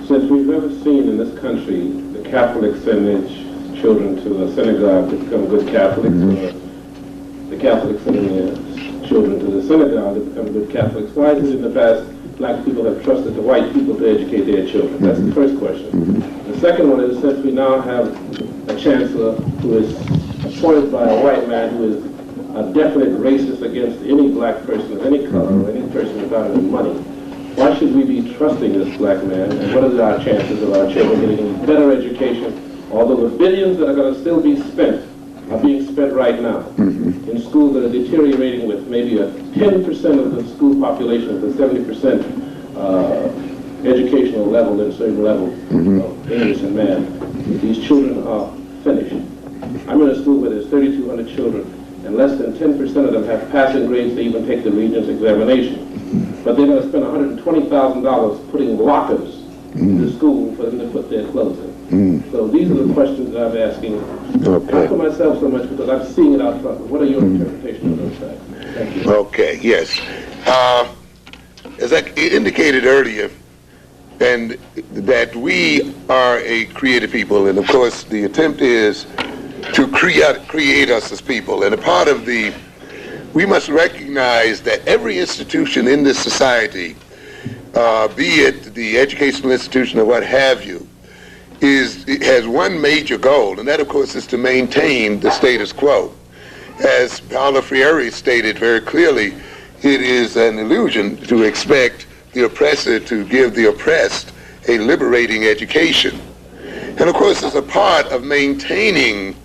since we've never seen in this country the Catholics send their children to a synagogue to become good Catholics, or the Catholics sending their children to the synagogue to become good Catholics, why is it in the past black people have trusted the white people to educate their children? That's the first question. The second one is, since we now have a chancellor who is appointed by a white man who is a definite racist against any black person of any color or any person without any money, why should we be trusting this black man, and what are our chances of our children getting a better education, although the billions that are going to still be spent are being spent right now in schools that are deteriorating with maybe a 10% of the school population with a 70% educational level in certain levels of English and math. These children are finished. I'm in a school where there's 3,200 children, and less than 10% of them have passing grades to even take the Regents examination. But they're going to spend $120,000 putting lockers in the school for them to put their clothes in. So these are the questions that I'm asking. Not for myself so much, because I'm seeing it out front. What are your interpretations of those facts? Thank you. Okay, yes. As I indicated earlier, and that we are a creative people, and of course the attempt is to create us as people. And a part of we must recognize that every institution in this society, be it the educational institution or what have you, it has one major goal, and that of course is to maintain the status quo. As Paulo Freire stated very clearly, it is an illusion to expect the oppressor to give the oppressed a liberating education. And of course, as a part of maintaining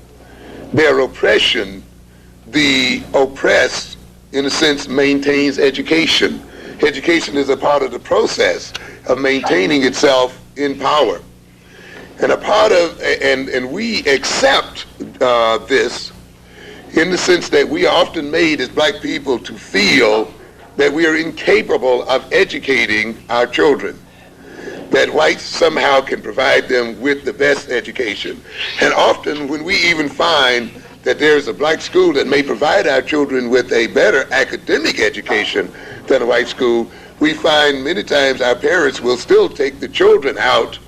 their oppression, the oppressed, in a sense, maintains education. Education is a part of the process of maintaining itself in power. And a part of, and we accept this in the sense that we are often made as black people to feel that we are incapable of educating our children, that whites somehow can provide them with the best education. And often when we even find that there's a black school that may provide our children with a better academic education than a white school, we find many times our parents will still take the children out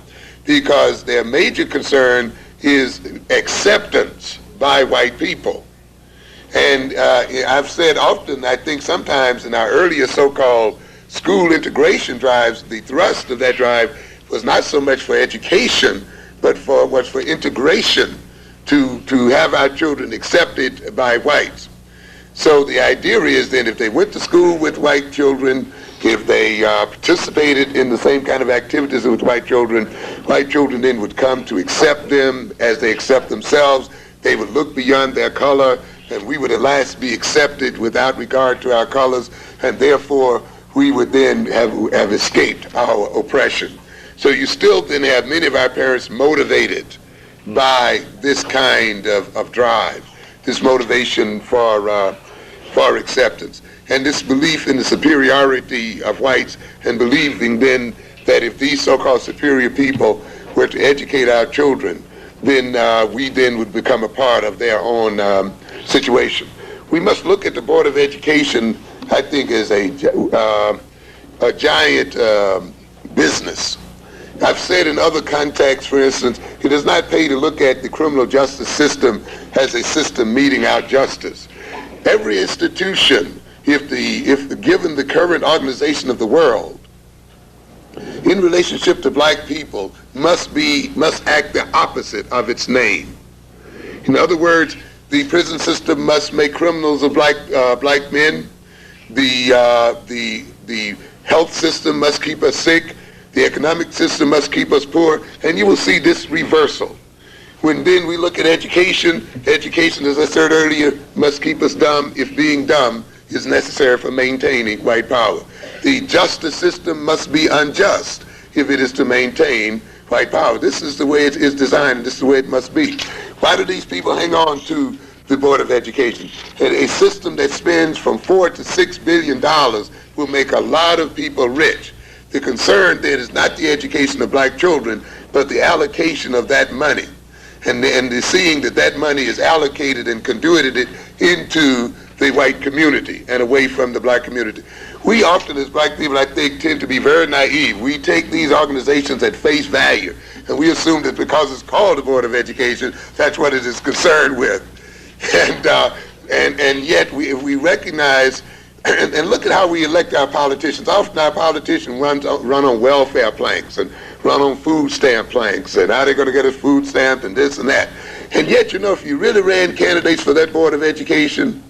because their major concern is acceptance by white people. And I've said often, I think sometimes in our earlier so-called school integration drives, the thrust of that drive was not so much for education, but was for integration, to have our children accepted by whites. So the idea is then if they went to school with white children, if they participated in the same kind of activities with white children then would come to accept them as they accept themselves. They would look beyond their color, and we would at last be accepted without regard to our colors, and therefore we would then have escaped our oppression. So you still then have many of our parents motivated by this kind of drive, this motivation for acceptance, and this belief in the superiority of whites, and believing then that if these so-called superior people were to educate our children, then we then would become a part of their own situation. We must look at the Board of Education, I think, as a giant business. I've said in other contexts, for instance, it does not pay to look at the criminal justice system as a system meting out justice. Every institution, if given the current organization of the world, in relationship to black people, must act the opposite of its name. In other words, the prison system must make criminals of black men. The health system must keep us sick. The economic system must keep us poor. And you will see this reversal. When then we look at education, as I said earlier, must keep us dumb if being dumb is necessary for maintaining white power. The justice system must be unjust if it is to maintain white power. This is the way it is designed, and this is the way it must be. Why do these people hang on to the Board of Education? And a system that spends from $4 to $6 billion will make a lot of people rich. The concern then is not the education of black children, but the allocation of that money, and the seeing that money is allocated and conduited into the white community and away from the black community. We often, as black people, I think, tend to be very naive. We take these organizations at face value, and we assume that because it's called the Board of Education, that's what it is concerned with. And yet we recognize, and look at how we elect our politicians. Often our politicians run on welfare planks and run on food stamp planks, and how they're going to get us food stamped and this and that. And yet, you know, if you really ran candidates for that Board of Education,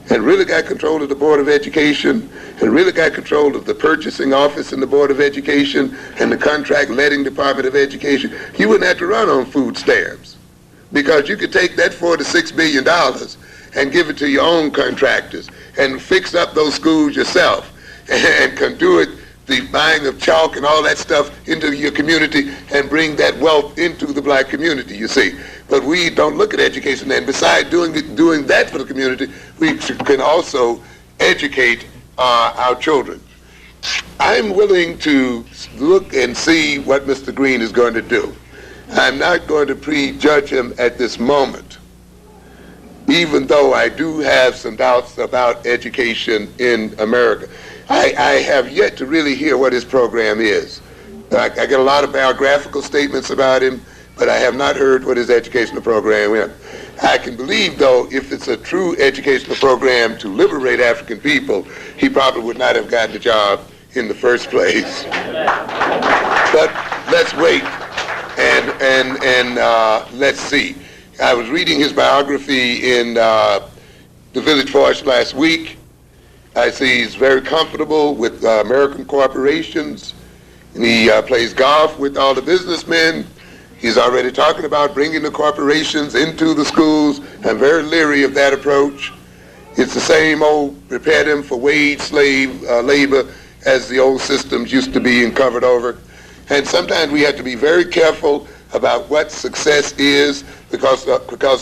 and really got control of the Board of Education, and really got control of the purchasing office in the Board of Education, and the contract letting Department of Education, you wouldn't have to run on food stamps, because you could take that $4 to $6 billion and give it to your own contractors and fix up those schools yourself and conduit the buying of chalk and all that stuff into your community and bring that wealth into the black community, you see. But we don't look at education, and besides doing that for the community, we can also educate our children. I'm willing to look and see what Mr. Green is going to do. I'm not going to prejudge him at this moment, even though I do have some doubts about education in America. I have yet to really hear what his program is. I get a lot of biographical statements about him, but I have not heard what his educational program is. I can believe, though, if it's a true educational program to liberate African people, he probably would not have gotten the job in the first place. But let's wait and let's see. I was reading his biography in the Village Voice last week. I see he's very comfortable with American corporations, and he plays golf with all the businessmen. He's already talking about bringing the corporations into the schools. I'm very leery of that approach. It's the same old prepare them for wage slave labor as the old systems used to be and covered over. And sometimes we have to be very careful about what success is, because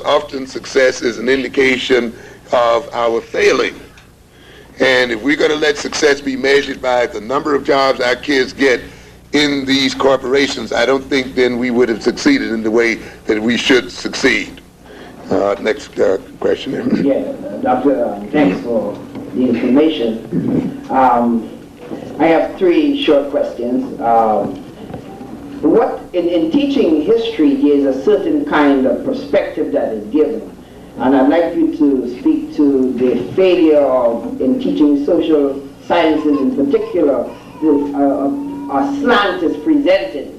often success is an indication of our failing. And if we're going to let success be measured by the number of jobs our kids get in these corporations, I don't think then we would have succeeded in the way that we should succeed. Next question. Yeah, Doctor, thanks for the information. I have three short questions. What in teaching history, there's a certain kind of perspective that is given, and I'd like you to speak to the failure of, in teaching social sciences in particular, a slant is presented,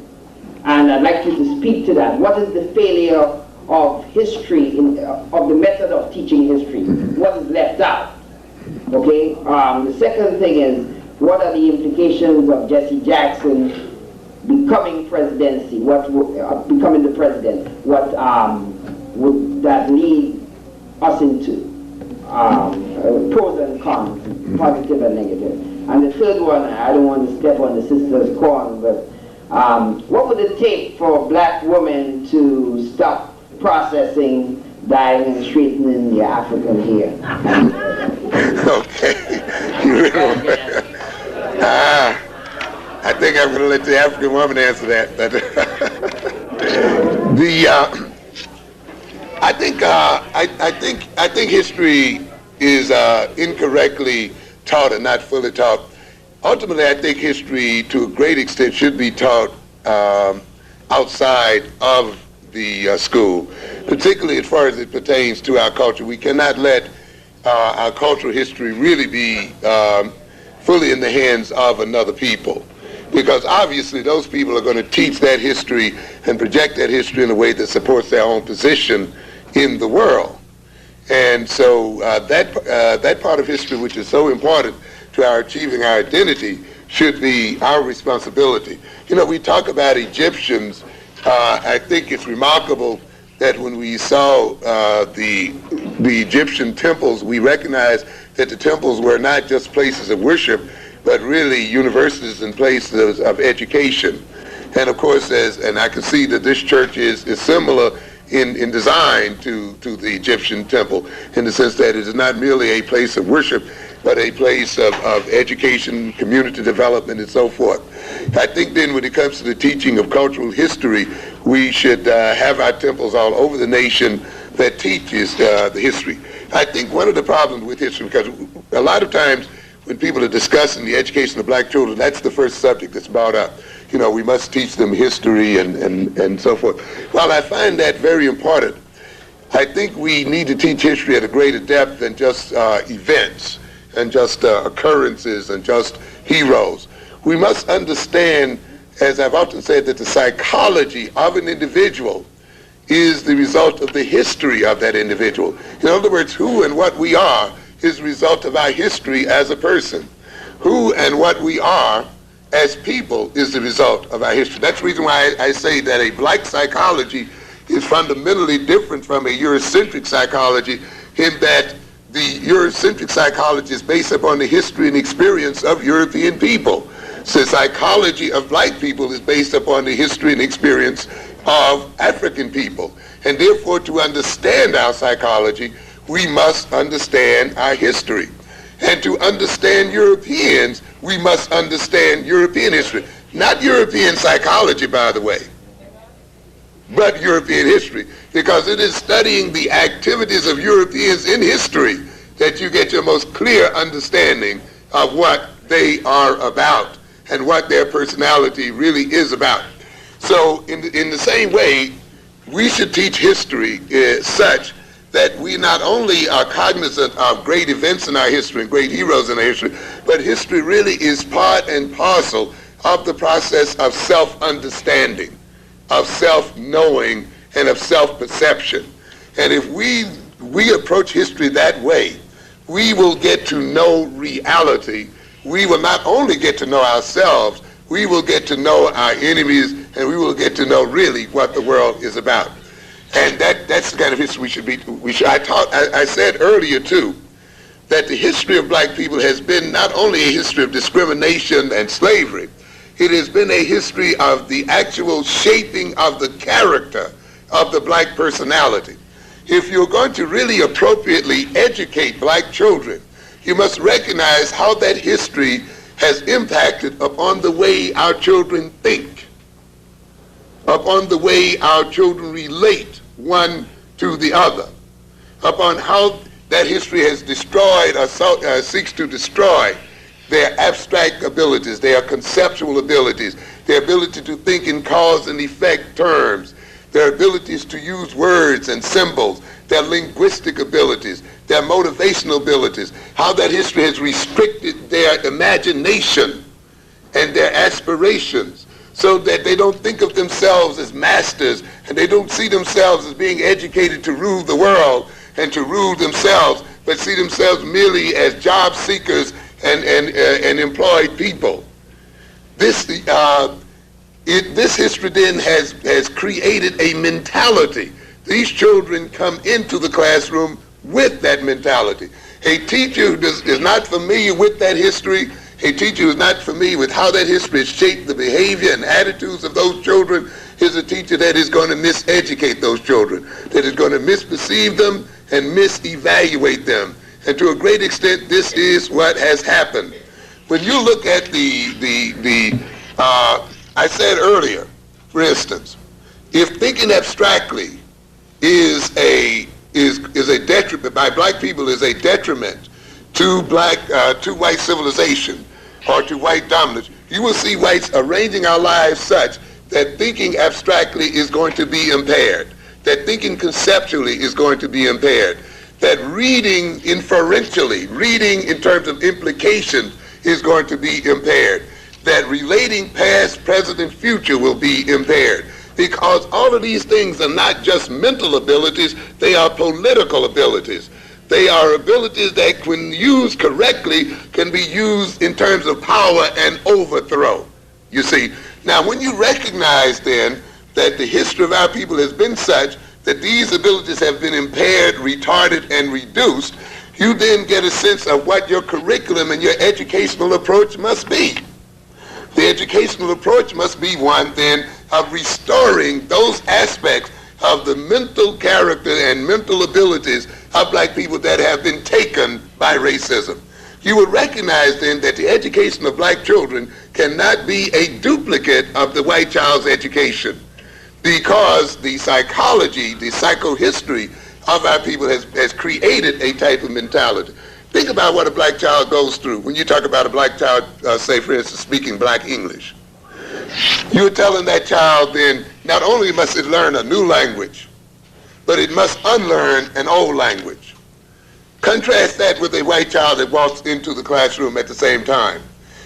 and I'd like you to speak to that. What is the failure of history, of the method of teaching history? What is left out? Okay. The second thing is, what are the implications of Jesse Jackson becoming presidency? Becoming the president? What would that lead us into? Pros and cons, positive and negative. And the third one, I don't want to step on the sister's corn, but what would it take for black women to stop processing, dyeing, and straightening the African hair? Okay. I think I'm going to let the African woman answer that. But I think history is incorrectly taught and not fully taught. Ultimately, I think history, to a great extent, should be taught outside of the school, particularly as far as it pertains to our culture. We cannot let our cultural history really be fully in the hands of another people, because obviously those people are going to teach that history and project that history in a way that supports their own position in the world. And so that part of history, which is so important to our achieving our identity, should be our responsibility. You know, we talk about Egyptians. I think it's remarkable that when we saw the Egyptian temples, we recognized that the temples were not just places of worship, but really universities and places of education. And of course, and I can see that this church is similar in design to the Egyptian temple, in the sense that it is not merely a place of worship, but a place of education, community development, and so forth. I think then when it comes to the teaching of cultural history, we should have our temples all over the nation that teaches the history. I think one of the problems with history, because a lot of times when people are discussing the education of black children, that's the first subject that's brought up. You know, we must teach them history and so forth. While I find that very important, I think we need to teach history at a greater depth than just events and just occurrences and just heroes. We must understand, as I've often said, that the psychology of an individual is the result of the history of that individual. In other words, who and what we are is the result of our history as a person. Who and what we are as people is the result of our history. That's the reason why I say that a black psychology is fundamentally different from a Eurocentric psychology, in that the Eurocentric psychology is based upon the history and experience of European people. So the psychology of black people is based upon the history and experience of African people. And therefore, to understand our psychology, we must understand our history. And to understand Europeans, we must understand European history. Not European psychology, by the way, but European history, because it is studying the activities of Europeans in history that you get your most clear understanding of what they are about and what their personality really is about. So in the same way, we should teach history such that we not only are cognizant of great events in our history and great heroes in our history, but history really is part and parcel of the process of self-understanding, of self-knowing, and of self-perception. And if we approach history that way, we will get to know reality. We will not only get to know ourselves, we will get to know our enemies, and we will get to know really what the world is about. And that's the kind of history we should. I said earlier too that the history of black people has been not only a history of discrimination and slavery, it has been a history of the actual shaping of the character of the black personality. If you're going to really appropriately educate black children, you must recognize how that history has impacted upon the way our children think, upon the way our children relate one to the other, upon how that history has destroyed or seeks to destroy their abstract abilities, their conceptual abilities, their ability to think in cause and effect terms, their abilities to use words and symbols, their linguistic abilities, their motivational abilities, how that history has restricted their imagination and their aspirations so that they don't think of themselves as masters and they don't see themselves as being educated to rule the world and to rule themselves, but see themselves merely as job seekers and employed people. This history then has created a mentality. These children come into the classroom with that mentality. A teacher who is not familiar with that history, a teacher who is not familiar with how that history has shaped the behavior and attitudes of those children, is a teacher that is going to miseducate those children, that is going to misperceive them and misevaluate them. And to a great extent, this is what has happened. When you look at I said earlier, for instance, if thinking abstractly is a detriment by black people, is a detriment to white civilization or to white dominance, you will see whites arranging our lives such that thinking abstractly is going to be impaired, that thinking conceptually is going to be impaired, that reading inferentially, reading in terms of implication, is going to be impaired, that relating past, present, and future will be impaired. Because all of these things are not just mental abilities, they are political abilities. They are abilities that, when used correctly, can be used in terms of power and overthrow. You see, now when you recognize then that the history of our people has been such that these abilities have been impaired, retarded, and reduced, you then get a sense of what your curriculum and your educational approach must be. The educational approach must be one then of restoring those aspects of the mental character and mental abilities of black people that have been taken by racism. You would recognize then that the education of black children cannot be a duplicate of the white child's education, because the psychology, the psychohistory of our people has created a type of mentality. Think about what a black child goes through. When you talk about a black child, say for instance, speaking black English, you're telling that child then not only must it learn a new language, but it must unlearn an old language. Contrast that with a white child that walks into the classroom at the same time.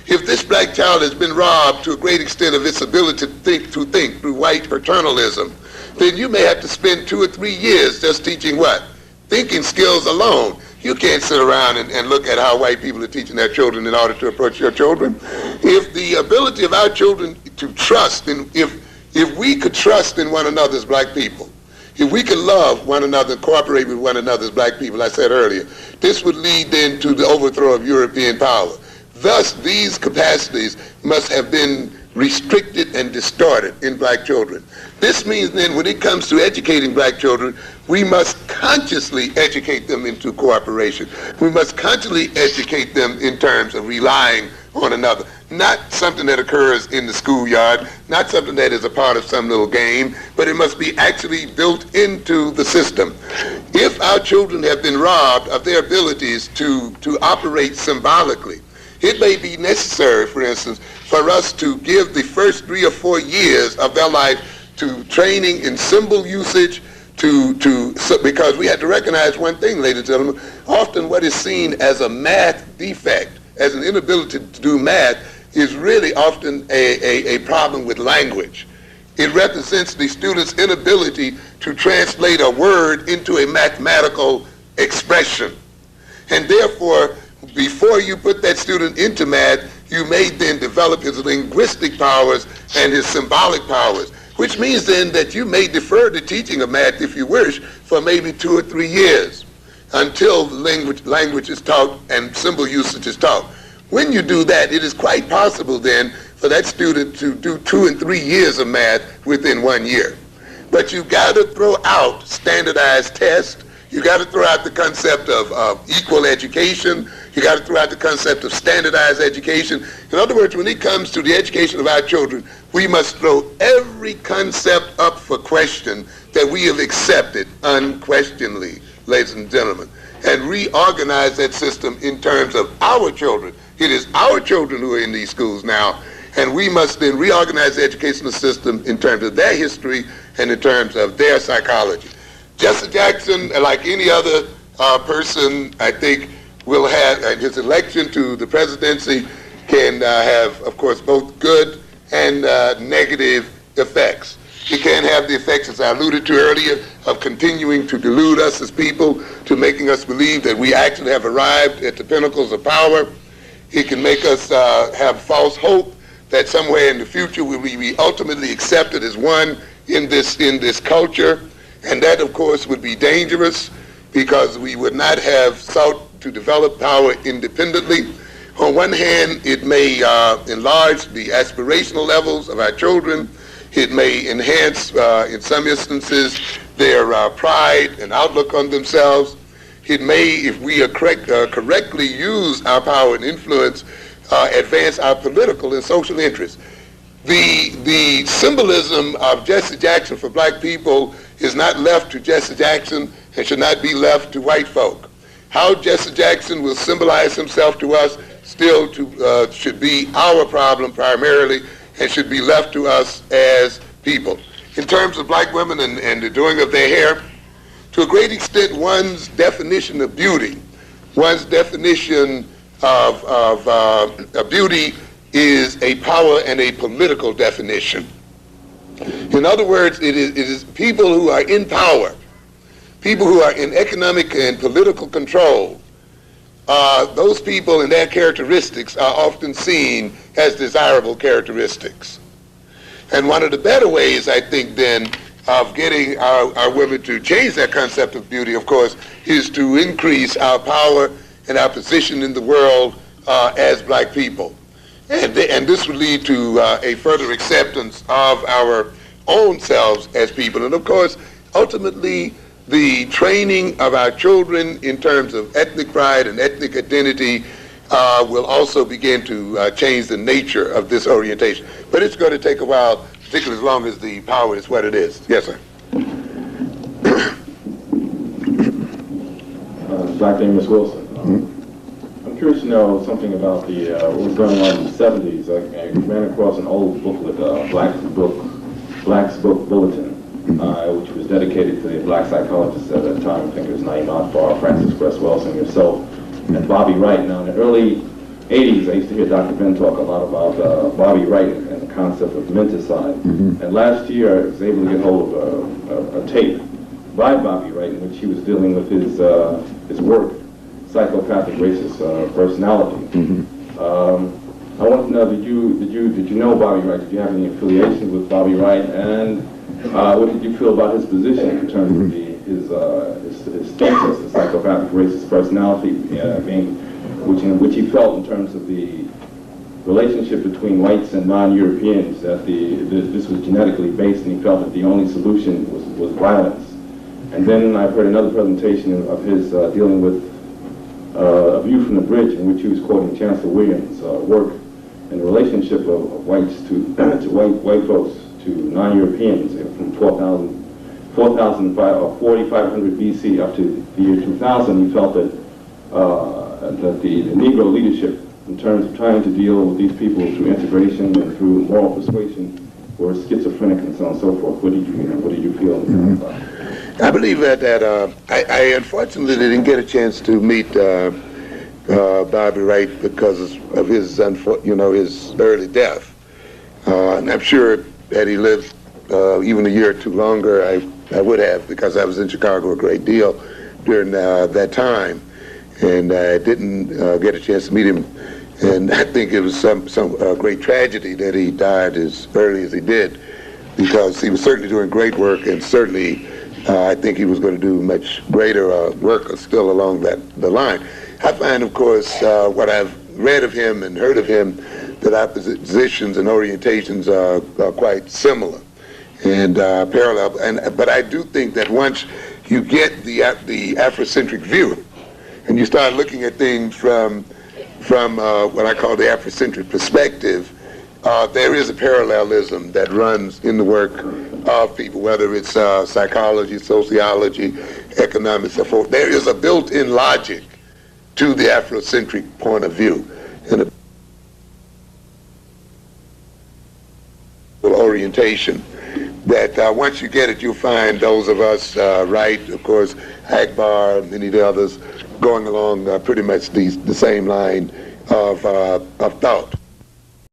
If this black child has been robbed to a great extent of its ability to think through white paternalism, then you may have to spend 2 or 3 years just teaching what? Thinking skills alone. You can't sit around and look at how white people are teaching their children in order to approach your children. If the ability of our children to trust, if we could trust in one another as black people, if we could love one another, cooperate with one another as black people, I said earlier, this would lead then to the overthrow of European power. Thus, these capacities must have been restricted and distorted in black children. This means then when it comes to educating black children, we must consciously educate them into cooperation. We must consciously educate them in terms of relying on another. Not something that occurs in the schoolyard, not something that is a part of some little game, but it must be actually built into the system. If our children have been robbed of their abilities to operate symbolically, it may be necessary, for instance, for us to give the first 3 or 4 years of their life to training in symbol usage, because we had to recognize one thing, ladies and gentlemen. Often what is seen as a math defect, as an inability to do math, is really often a problem with language. It represents the student's inability to translate a word into a mathematical expression. And therefore, before you put that student into math, you may then develop his linguistic powers and his symbolic powers, which means then that you may defer the teaching of math, if you wish, for maybe 2 or 3 years until language is taught and symbol usage is taught. When you do that, it is quite possible then for that student to do 2 and 3 years of math within 1 year. But you've got to throw out standardized tests. You got to throw out the concept of equal education. You got to throw out the concept of standardized education. In other words, when it comes to the education of our children, we must throw every concept up for question that we have accepted unquestionably, ladies and gentlemen, and reorganize that system in terms of our children. It is our children who are in these schools now, and we must then reorganize the educational system in terms of their history and in terms of their psychology. Jesse Jackson, like any other person, I think, will have, his election to the presidency can have, of course, both good and negative effects. It can have the effects, as I alluded to earlier, of continuing to delude us as people, to making us believe that we actually have arrived at the pinnacles of power. It can make us have false hope that somewhere in the future we will be ultimately accepted as one in this culture. And that, of course, would be dangerous because we would not have sought to develop power independently. On one hand, it may enlarge the aspirational levels of our children. It may enhance, in some instances, their pride and outlook on themselves. It may, if we correctly use our power and influence, advance our political and social interests. The symbolism of Jesse Jackson for black people is not left to Jesse Jackson and should not be left to white folk. How Jesse Jackson will symbolize himself to us still should be our problem primarily, and should be left to us as people. In terms of black women and the doing of their hair, to a great extent, one's definition of beauty, one's definition of beauty is a power and a political definition. In other words, it is people who are in power, people who are in economic and political control. Those people and their characteristics are often seen as desirable characteristics. And one of the better ways, I think, then, of getting our women to change their concept of beauty, of course, is to increase our power and our position in the world as black people. And this would lead to a further acceptance of our own selves as people. And of course, ultimately, the training of our children in terms of ethnic pride and ethnic identity will also begin to change the nature of this orientation. But it's going to take a while, particularly as long as the power is what it is. Yes, sir. Dr. Amos Wilson. I'm curious to know something about what was going on in the 70s. I ran across an old booklet, Black's Book Bulletin, which was dedicated to the black psychologists at that time. I think it was Naeem Akbar, Francis Cress Welsing, yourself, and Bobby Wright. Now, in the early 80s, I used to hear Dr. Ben talk a lot about Bobby Wright and the concept of menticide. And last year, I was able to get hold of a tape by Bobby Wright in which he was dealing with his work, psychopathic racist personality. I want to know, did you know Bobby Wright? Did you have any affiliation with Bobby Wright? And what did you feel about his position in terms of his status, the psychopathic racist personality, which he felt in terms of the relationship between whites and non-Europeans, that this was genetically based, and he felt that the only solution was violence. And then I've heard another presentation of his dealing with A View from the Bridge, in which he was quoting Chancellor Williams' work and the relationship of whites to white folks to non-Europeans from 4,500 BC up to the year 2000. He felt that the Negro leadership in terms of trying to deal with these people through integration and through moral persuasion, or schizophrenic and so on and so forth? What did you feel about it? I believe that I unfortunately didn't get a chance to meet Bobby Wright because of his his early death. And I'm sure that he lived even a year or two longer. I would have, because I was in Chicago a great deal during that time, and I didn't get a chance to meet him. And I think it was some great tragedy that he died as early as he did, because he was certainly doing great work, and certainly I think he was going to do much greater work still along the line. I find, of course, what I've read of him and heard of him, that our positions and orientations are quite similar and parallel. But I do think that once you get the Afrocentric view, and you start looking at things from what I call the Afrocentric perspective, there is a parallelism that runs in the work of people, whether it's psychology, sociology, economics, so forth. There is a built-in logic to the Afrocentric point of view, and a orientation that once you get it, you'll find those of us, Wright, of course, Akbar, many of the others, going along pretty much the same line of thought.